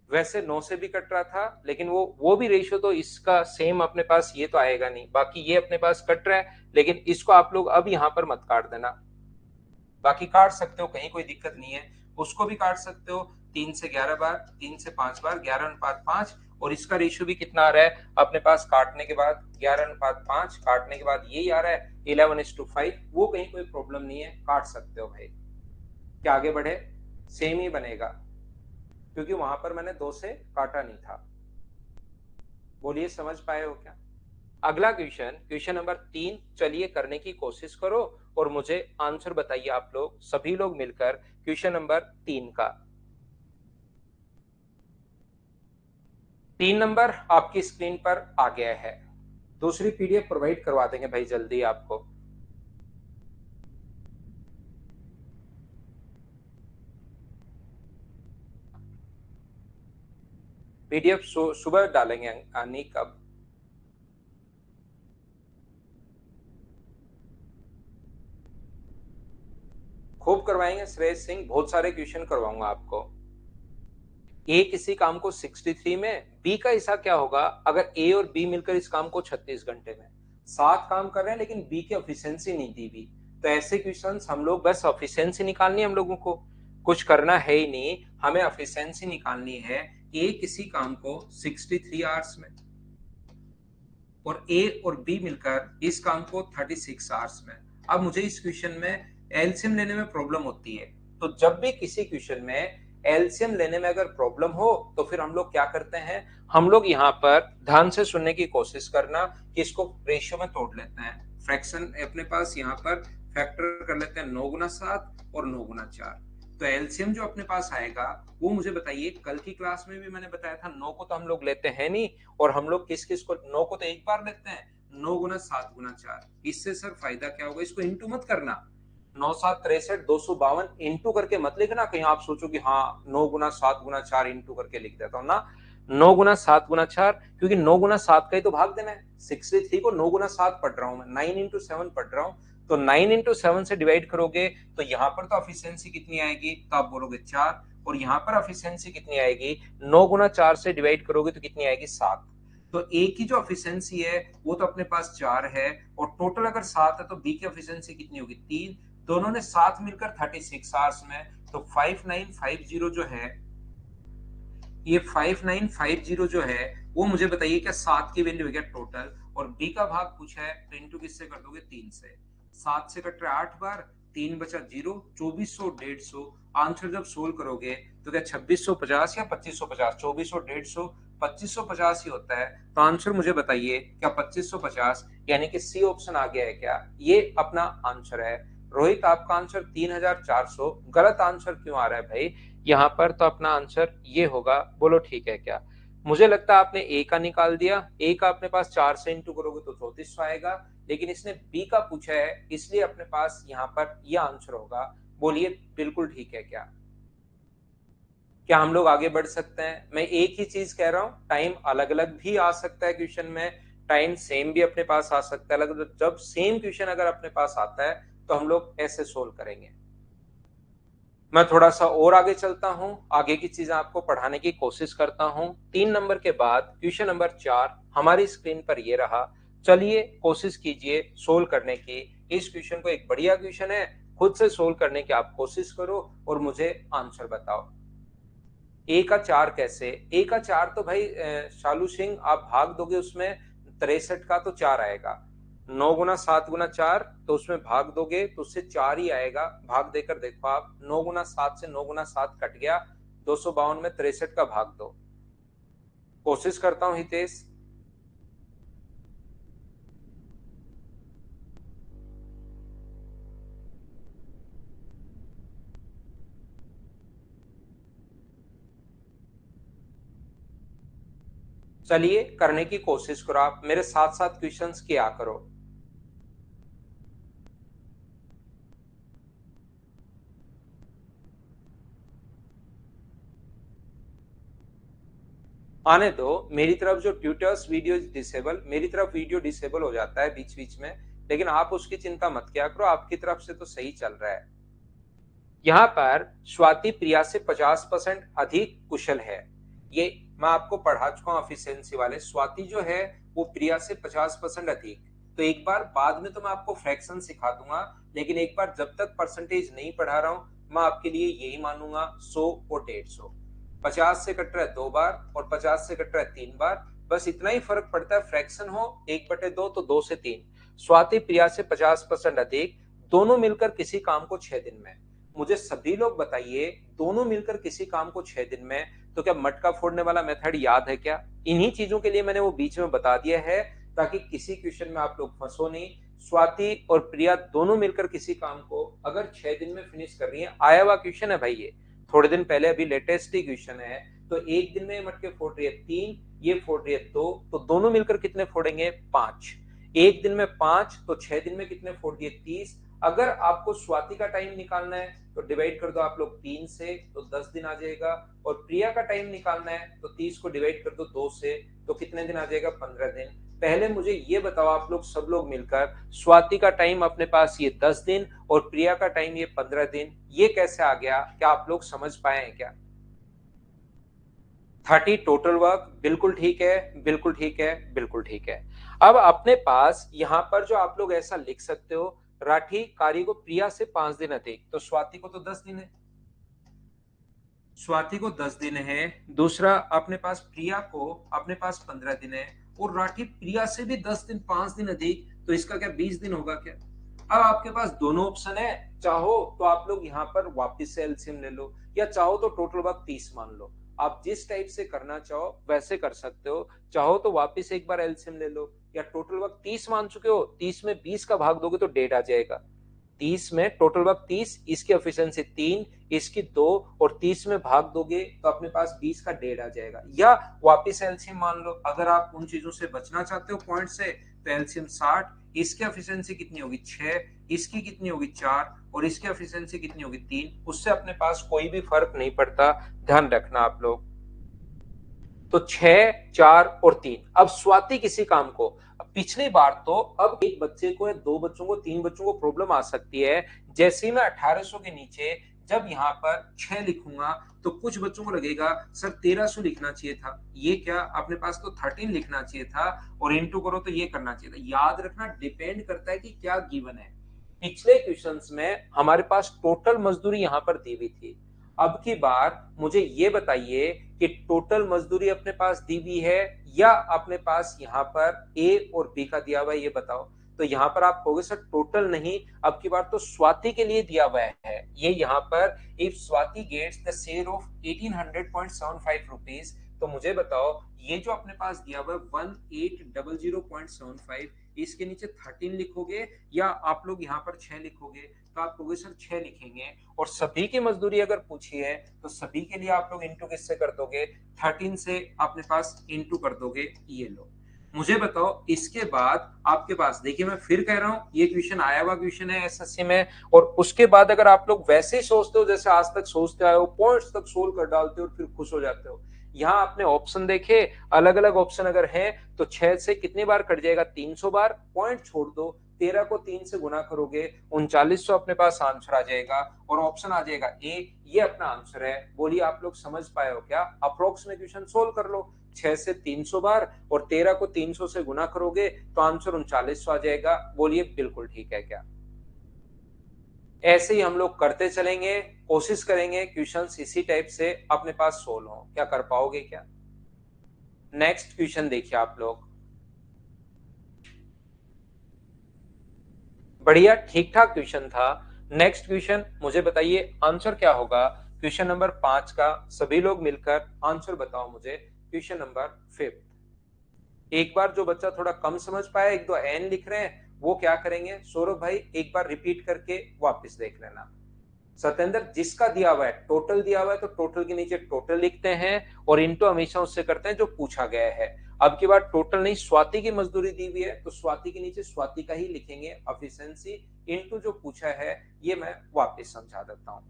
वैसे 9 से भी कट रहा था, लेकिन वो भी रेशियो तो इसका सेम अपने पास ये तो आएगा नहीं, बाकी ये अपने पास कट रहा है, लेकिन इसको आप लोग अब यहाँ पर मत काट देना। बाकी काट सकते हो, कहीं कोई दिक्कत नहीं है, उसको भी काट सकते हो। 3 से 11 बार, 3 से 5 बार, 11:5, और इसका रेशियो भी कितना आ रहा है अपने पास काटने के बाद? 11:5 काटने के बाद यही आ रहा है 11:5। वो कहीं कोई प्रॉब्लम नहीं है, काट सकते हो भाई। क्या आगे बढ़े? सेम ही बनेगा क्योंकि वहां पर मैंने 2 से काटा नहीं था। बोलिए समझ पाए हो क्या? अगला क्वेश्चन, क्वेश्चन नंबर 3, चलिए करने की कोशिश करो और मुझे आंसर बताइए आप लोग सभी लोग मिलकर क्वेश्चन नंबर 3 का। 3 नंबर आपकी स्क्रीन पर आ गया है। दूसरी पीडीएफ प्रोवाइड करवा देंगे भाई जल्दी आपको। पीडीएफ सुबह डालेंगे अनिक अब। खूब करवाएंगे श्रेयस सिंह, बहुत सारे क्वेश्चन करवाऊंगा आपको। ए किसी काम को 63 में, बी का हिस्सा क्या होगा अगर ए और बी मिलकर इस काम को 36 घंटे में? 7 काम कर रहे हैं लेकिन बी की एफिशिएंसी नहीं दी हुई, तो ऐसे क्वेश्चंस हम लोग बस एफिशिएंसी निकालनी है, हम लोगों को कुछ करना है ही नहीं, हमें एफिशिएंसी निकालनी है। ए किसी काम को 63 आवर्स में और ए और बी मिलकर इस काम को 36 आवर्स में। अब मुझे इस क्वेश्चन में एलसीएम लेने में प्रॉब्लम होती है, तो जब भी किसी क्वेश्चन में एलसीएम लेने में अगर प्रॉब्लम हो तो फिर हम लोग क्या करते हैं? हम लोग यहाँ पर ध्यान से सुनने की कोशिश करना कि इसको रेशियो में तोड़ लेते हैं। फ्रैक्शन अपने पास यहाँ पर फैक्टर कर लेते हैं 9x7 और 9x4। तो एलसीएम जो अपने पास आएगा वो मुझे बताइए। कल की क्लास में भी मैंने बताया था 9 को तो हम लोग लेते हैं नहीं, और हम लोग किस किस को 9 को तो एक बार लेते हैं, 9x7x4। इससे सर फायदा क्या होगा? इसको इंटू मत करना, 9×7 = 63, 252 इंटू करके मत लिखना, कहीं आप सोचो कि हाँ 9x7x4 इंटू करके लिख देता हूँ ना। 9x7x4, क्योंकि 9x7 का ही तो भाग देना है। 63 को 9x7 पढ़ रहा हूं मैं, 9x7 पढ़ रहा हूं, तो 9x7 से डिवाइड करोगे तो यहाँ पर तो एफिशिएंसी कितनी आएगी? तो आप बोलोगे 4, और यहाँ पर एफिशिएंसी कितनी आएगी? 9x4 से डिवाइड करोगे तो कितनी आएगी? 7। तो ए की जो एफिशिएंसी है वो तो अपने पास 4 है, और टोटल अगर 7 है तो बी की एफिशिएंसी कितनी होगी? 3। दोनों ने साथ मिलकर 36 आवर्स में, तो 5950 जो है, ये 5950 जो है वो मुझे बताइए क्या 7 की वैल्यू है क्या टोटल? और बी का भाग पूछा है तो इंटू किससे कर दोगे? 3 से। 7 से कट रहा है 8 बार, 3 बचा 0, 2400 150। आंसर जब सोल्व करोगे तो क्या 2650 या 2550? 2400 150 2550 ही होता है, तो आंसर मुझे बताइए क्या 2550 यानी कि सी ऑप्शन आ गया है क्या? ये अपना आंसर है। रोहित आपका आंसर 3400, गलत आंसर क्यों आ रहा है भाई यहाँ पर? तो अपना आंसर ये होगा, बोलो ठीक है क्या? मुझे लगता है आपने ए का निकाल दिया, ए का अपने पास 4 से इंटू करोगे तो 3400 आएगा, लेकिन इसने बी का पूछा है इसलिए अपने पास यहाँ पर यह आंसर होगा। बोलिए बिल्कुल ठीक है क्या? क्या हम लोग आगे बढ़ सकते हैं? मैं एक ही चीज कह रहा हूँ, टाइम अलग अलग भी आ सकता है क्वेश्चन में, टाइम सेम भी अपने पास आ सकता है। अलग जब सेम क्वेश्चन अगर अपने पास आता है तो हम लोग ऐसे सोल्व करेंगे। मैं थोड़ा सा और आगे चलता हूं, आगे की चीजें आपको पढ़ाने की कोशिश करता हूं। 3 नंबर के बाद क्वेश्चन नंबर 4 हमारी स्क्रीन पर ये रहा। चलिए कोशिश कीजिए सोल्व करने की। इस क्वेश्चन को, एक बढ़िया क्वेश्चन है, खुद से सोल्व करने की आप कोशिश करो और मुझे आंसर बताओ। ए का 4 कैसे? ए का 4 तो भाई शालू सिंह आप भाग दोगे उसमें 63 का तो 4 आएगा। 9 गुना 7 गुना 4 तो उसमें भाग दोगे तो उससे 4 ही आएगा। भाग देकर देखो आप, 9 गुना 7 से 9 गुना 7 कट गया, 252 में 63 का भाग दो। कोशिश करता हूं हितेश। चलिए करने की कोशिश करो, आप मेरे साथ साथ क्वेश्चंस किया करो। आने दो, मेरी तरफ जो ट्यूटर्स वीडियो डिसेबल, मेरी तरफ वीडियो डिसेबल हो जाता है बीच बीच में, लेकिन आप उसकी चिंता मत किया करो, आपकी तरफ से तो सही चल रहा है। यहाँ पर स्वाति प्रिया से 50% अधिक कुशल है। ये मैं आपको पढ़ा चुका हूँ एफिशिएंसी वाले। स्वाति जो है वो प्रिया से 50% अधिक। तो एक बार बाद में तो मैं आपको फ्रैक्शन सिखा दूंगा, लेकिन एक बार जब तक परसेंटेज नहीं पढ़ा रहा हूँ मैं आपके लिए यही मानूंगा 100 और 150। 50 से कट रहा है 2 बार और 50 से कट रहा है 3 बार, बस इतना ही फर्क पड़ता है। फ्रैक्शन हो 1/2 तो 2 से 3। स्वाति प्रिया से 50% अधिक, दोनों मिलकर किसी काम को 6 दिन में। मुझे सभी लोग बताइए, दोनों मिलकर किसी काम को 6 दिन में, तो क्या मटका फोड़ने वाला मेथड याद है क्या? इन्हीं चीजों के लिए मैंने वो बीच में बता दिया है ताकि किसी क्वेश्चन में आप लोग फंसो नहीं। स्वाति और प्रिया दोनों मिलकर किसी काम को अगर 6 दिन में फिनिश कर रही है, आया हुआ क्वेश्चन है भाई, ये थोड़े दिन पहले अभी लेटेस्ट ही क्वेश्चन है। तो एक दिन में मटके फोड़ रही है 3, ये फोड़ रही है 2, तो दोनों मिलकर कितने फोड़ेंगे? 5। एक दिन में 5 तो 6 दिन में कितने फोड़ दिए? 30। अगर आपको स्वाति का टाइम निकालना है तो डिवाइड कर दो आप लोग 3 से, तो 10 दिन आ जाएगा। और प्रिया का टाइम निकालना है तो 30 को डिवाइड कर दो 2 से, तो कितने दिन आ जाएगा? 15 दिन। पहले मुझे ये बताओ आप लोग सब लोग मिलकर, स्वाति का टाइम अपने पास ये 10 दिन और प्रिया का टाइम ये 15 दिन, ये कैसे आ गया? क्या आप लोग समझ पाए हैं क्या? 30 टोटल वर्क, बिल्कुल ठीक है, बिल्कुल ठीक है, बिल्कुल ठीक है। अब अपने पास यहां पर जो आप लोग ऐसा लिख सकते हो, राठी कार्य को प्रिया से 5 दिन अधिक, तो स्वाति को तो 10 दिन है, स्वाति को 10 दिन है। दूसरा अपने पास प्रिया को अपने पास 15 दिन है, और राठी प्रिया से भी 10 दिन 5 दिन अधिक, तो इसका क्या 20 दिन होगा क्या? अब आपके पास दोनों ऑप्शन है, चाहो तो आप लोग यहाँ पर वापस से एलसीएम ले लो, या चाहो तो टोटल वर्क 30 मान लो। आप जिस टाइप से करना चाहो वैसे कर सकते हो। चाहो तो वापस एक बार एलसीएम ले लो, या टोटल वर्क 30 मान चुके हो, 30 में 20 का भाग दोगे तो 1.5 आ जाएगा। 30 में टोटल वर्क 30, इसकी एफिशिएंसी 3, इसकी 2, और 30 में भाग दोगे तो अपने पास 20 का 1.5 आ जाएगा। या वापिस एलसीएम मान लो, अगर आप उन चीजों से बचना चाहते हो पॉइंट से, तो एलसीएम 60, इसकी एफिशिएंसी कितनी होगी? 6, इसकी कितनी होगी? 4, और इसकी एफिशिएंसी कितनी होगी? 3। उससे अपने पास कोई भी फर्क नहीं पड़ता, ध्यान रखना आप लोग। तो 6, 4 और 3। अब स्वाति किसी काम को, पिछली बार तो, अब एक बच्चे को या 2 बच्चों को, 3 बच्चों को प्रॉब्लम आ सकती है। जैसे ही मैं 1800 के नीचे जब यहाँ पर 6 लिखूंगा तो कुछ बच्चों को लगेगा सर 1300 लिखना चाहिए था, ये क्या, अपने पास तो 13 लिखना चाहिए था, और इनटू करो तो ये करना चाहिए था। याद रखना, डिपेंड करता है कि क्या गिवन है। पिछले क्वेश्चंस में हमारे पास टोटल मजदूरी यहाँ पर दी हुई थी। अब की बार मुझे ये बताइए कि टोटल मजदूरी अपने पास दी हुई है या अपने पास यहाँ पर ए और बी का दिया हुआ है, ये बताओ। तो यहाँ पर आप कहोगे सर टोटल नहीं, अब की बार तो स्वाति के लिए दिया हुआ है। ये यहाँ पर if Swati gets the share of 1800.75 rupees, तो मुझे बताओ ये जो अपने पास दिया हुआ है 1800.75, इसके नीचे 13 लिखोगे या आप लोग यहाँ पर 6 लिखोगे? तो आप कहोगे सर 6 लिखेंगे। और सभी की मजदूरी अगर पूछी है तो सभी के लिए आप लोग इंटू किससे कर दोगे? 13 से अपने पास इंटू कर दोगे, ये लो। मुझे बताओ इसके बाद आपके पास, देखिए मैं फिर कह रहा हूं ये क्वेश्चन आया हुआ क्वेश्चन है एसएससी में, और उसके बाद अगर आप लोग वैसे ही सोचते हो जैसे आज तक सोचते आए हो, पॉइंट्स तक सोल्व कर डालते हो और फिर खुश हो जाते हो, यहाँ आपने ऑप्शन देखे, अलग अलग ऑप्शन अगर हैं तो 6 से कितनी बार कट जाएगा, 300 बार, पॉइंट छोड़ दो, 13 को 3 से गुना करोगे 3900 अपने पास आंसर आ जाएगा और ऑप्शन आ जाएगा ए, ये अपना आंसर है। बोलिए आप लोग समझ पाए हो क्या? अप्रोक्सीमेशन सोल्व कर लो, 6 से 300 बार और 13 को 300 से गुना करोगे तो आंसर 3900 आ जाएगा। बोलिए बिल्कुल ठीक है क्या? ऐसे ही हम लोग करते चलेंगे, कोशिश करेंगे क्वेश्चंस इसी टाइप से अपने पास सोल्व हो। क्या कर पाओगे क्या? नेक्स्ट क्वेश्चन देखिए आप लोग, बढ़िया ठीक ठाक क्वेश्चन था। नेक्स्ट क्वेश्चन मुझे बताइए आंसर क्या होगा क्वेश्चन नंबर 5 का, सभी लोग मिलकर आंसर बताओ मुझे क्वेश्चन नंबर 5। एक बार जो बच्चा थोड़ा कम समझ पाया, एक दो एन लिख रहे हैं, वो क्या करेंगे, सौरभ भाई एक बार रिपीट करके वापस देख लेना। सत्येंद्र जिसका दिया हुआ है, टोटल दिया हुआ है तो टोटल के नीचे टोटल लिखते हैं और इंटू हमेशा उससे करते हैं जो पूछा गया है। अब की बार टोटल नहीं, स्वाति की मजदूरी दी हुई है तो स्वाति के नीचे स्वाति का ही लिखेंगे, एफिशिएंसी इंटू जो पूछा है, ये मैं वापस समझा देता हूं।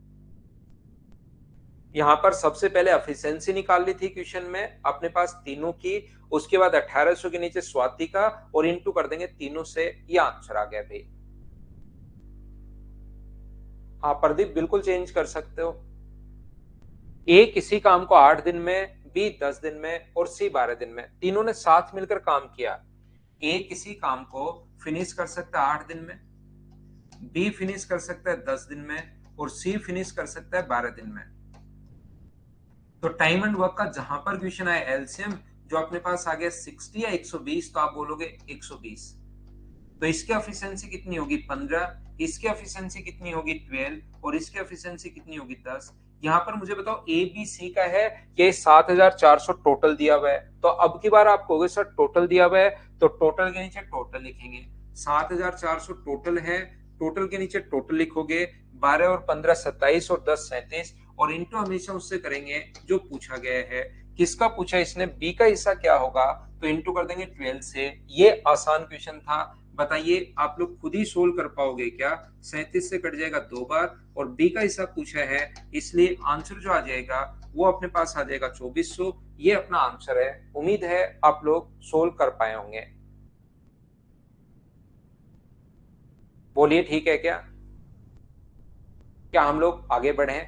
यहां पर सबसे पहले एफिशिएंसी निकाल ली थी क्वेश्चन में अपने पास तीनों की, उसके बाद 1800 के नीचे स्वाति का और इंटू कर देंगे तीनों से, ये आंसर आ गया भाई। हाँ प्रदीप बिल्कुल चेंज कर सकते हो। ए किसी काम को 8 दिन में, बी 10 दिन में और सी 12 दिन में, तीनों ने साथ मिलकर काम किया। ए किसी काम को फिनिश कर सकता है 8 दिन में, बी फिनिश कर सकता है 10 दिन में और सी फिनिश कर सकता है 12 दिन में। तो टाइम एंड वर्क का जहां पर क्वेश्चन आया एलसीएम, जो अपने पास आ गया 60 या 120, तो आप बोलोगे 120। तो इसकी एफिशिएंसी कितनी होगी 15, इसकी एफिशिएंसी कितनी होगी 12 और इसकी एफिशिएंसी कितनी होगी 10। यहाँ पर मुझे बताओ ए बी सी का है, ये 7400 टोटल दिया हुआ है, तो अब की बार आप कहोगे सर टोटल दिया हुआ है तो टोटल के नीचे टोटल लिखेंगे, 7400 टोटल है, टोटल के नीचे टोटल लिखोगे, 12 और 15 27 और 10 37 और इंटू हमेशा उससे करेंगे जो पूछा गया है। किसका पूछा इसने, बी का हिस्सा क्या होगा, तो इंटू कर देंगे 12 से। ये आसान क्वेश्चन था, बताइए आप लोग खुद ही सोल्व कर पाओगे क्या? 37 से कट जाएगा 2 बार और बी का हिस्सा पूछा है, इसलिए आंसर जो आ जाएगा वो अपने पास आ जाएगा 2400। ये अपना आंसर है। उम्मीद है आप लोग सोल्व कर पाए होंगे। बोलिए ठीक है क्या? क्या हम लोग आगे बढ़े?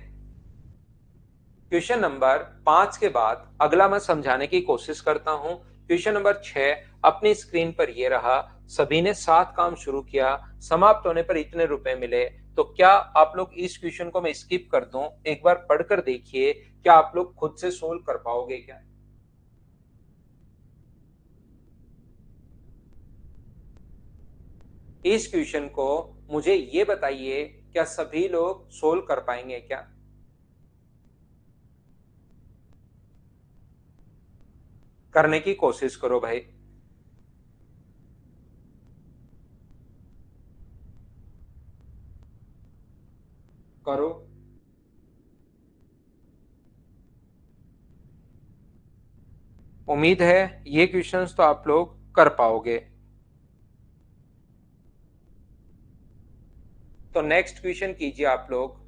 क्वेश्चन नंबर 5 के बाद अगला मैं समझाने की कोशिश करता हूं। क्वेश्चन नंबर 6 अपनी स्क्रीन पर ये रहा, सभी ने 7 काम शुरू किया, समाप्त होने पर इतने रुपए मिले। तो क्या आप लोग इस क्वेश्चन को मैं स्किप कर दूं, एक बार पढ़कर देखिए, क्या आप लोग खुद से सोल्व कर पाओगे क्या? इस क्वेश्चन को मुझे ये बताइए, क्या सभी लोग सोल्व कर पाएंगे क्या? करने की कोशिश करो भाई। करो। उम्मीद है ये क्वेश्चंस तो आप लोग कर पाओगे। तो नेक्स्ट क्वेश्चन कीजिए आप लोग।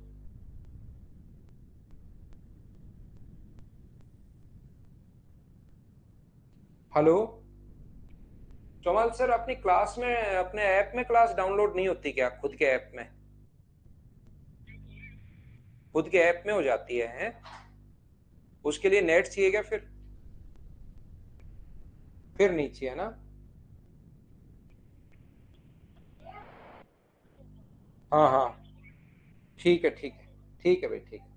हेलो चौमाल सर, अपनी क्लास में, अपने ऐप में क्लास डाउनलोड नहीं होती क्या, खुद के ऐप में? खुद के ऐप में हो जाती है, हैं? उसके लिए नेट चाहिए क्या फिर नीचे है ना? हाँ हाँ ठीक है ठीक है, ठीक है भाई ठीक है।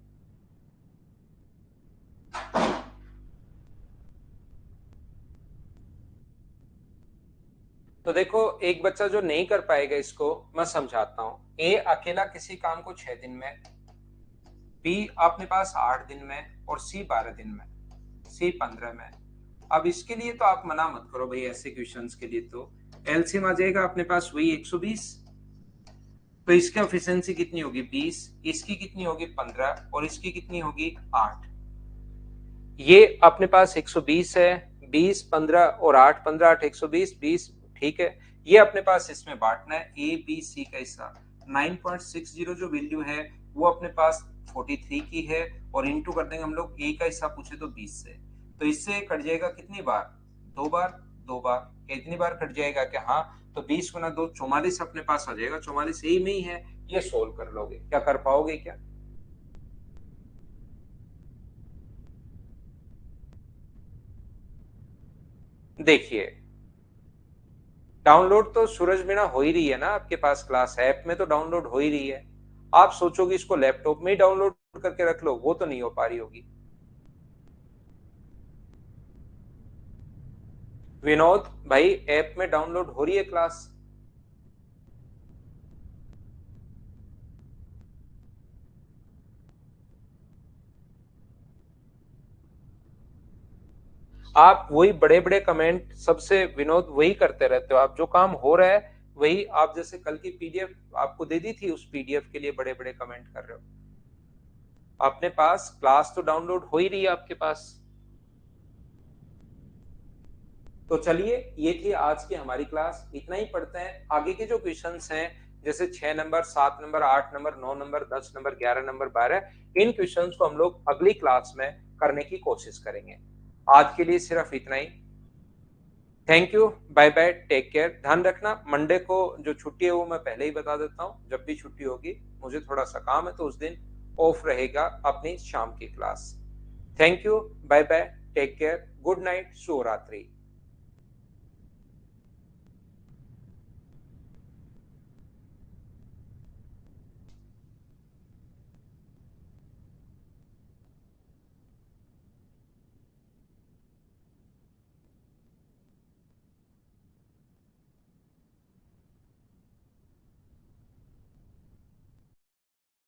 तो देखो एक बच्चा जो नहीं कर पाएगा इसको मैं समझाता हूँ। ए अकेला किसी काम को 6 दिन में, बी अपने पास 8 दिन में और सी 12 दिन में, सी 15 में। अब इसके लिए तो आप मना मत करो भाई, ऐसे क्वेश्चंस के लिए तो एलसीएम आ जाएगा अपने पास वही 120। तो इसकी एफिशिएंसी कितनी होगी 20, इसकी कितनी होगी 15 और इसकी कितनी होगी 8। ये अपने पास 120 है, 20 15 और 8 15 8 120 20, ठीक है। ये अपने पास इसमें बांटना है ए बी सी का हिस्सा। 9.60 जो वैल्यू है वो अपने पास 43 की है, और इंटू कर देंगे हम लोग, ए का हिस्सा पूछे तो 20 से। तो इससे कट जाएगा कितनी बार? 2 बार। 2 बार कितनी बार कट जाएगा? कि हाँ, तो 20 गुना 2 44 अपने पास आ जाएगा। 44 यही में ही है, ये सोल्व कर लोगे। क्या कर पाओगे क्या? देखिए, डाउनलोड तो सूरज बिना हो ही रही है ना, आपके पास क्लास ऐप में तो डाउनलोड हो ही रही है। आप सोचोगे इसको लैपटॉप में ही डाउनलोड करके रख लो, वो तो नहीं हो पा रही होगी। विनोद भाई, ऐप में डाउनलोड हो रही है क्लास। आप वही बड़े बड़े कमेंट सबसे विनोद वही करते रहते हो। आप जो काम हो रहा है वही, आप जैसे कल की पीडीएफ आपको दे दी थी, उस पीडीएफ के लिए बड़े बड़े कमेंट कर रहे हो। अपने पास क्लास तो डाउनलोड हो ही रही है आपके पास। तो चलिए, ये थी आज की हमारी क्लास। इतना ही पढ़ते हैं। आगे के जो क्वेश्चंस हैं, जैसे 6 number, 7 number, 8 number, 9 number, 10 number, 11 number, 12, इन क्वेश्चंस को हम लोग अगली क्लास में करने की कोशिश करेंगे। आज के लिए सिर्फ इतना ही। Thank you, bye bye, take care. ध्यान रखना, मंडे को जो छुट्टी है वो मैं पहले ही बता देता हूँ। जब भी छुट्टी होगी, मुझे थोड़ा सा काम है, तो उस दिन ऑफ रहेगा अपनी शाम की class. Thank you, bye bye, take care, good night, शुभ रात्रि।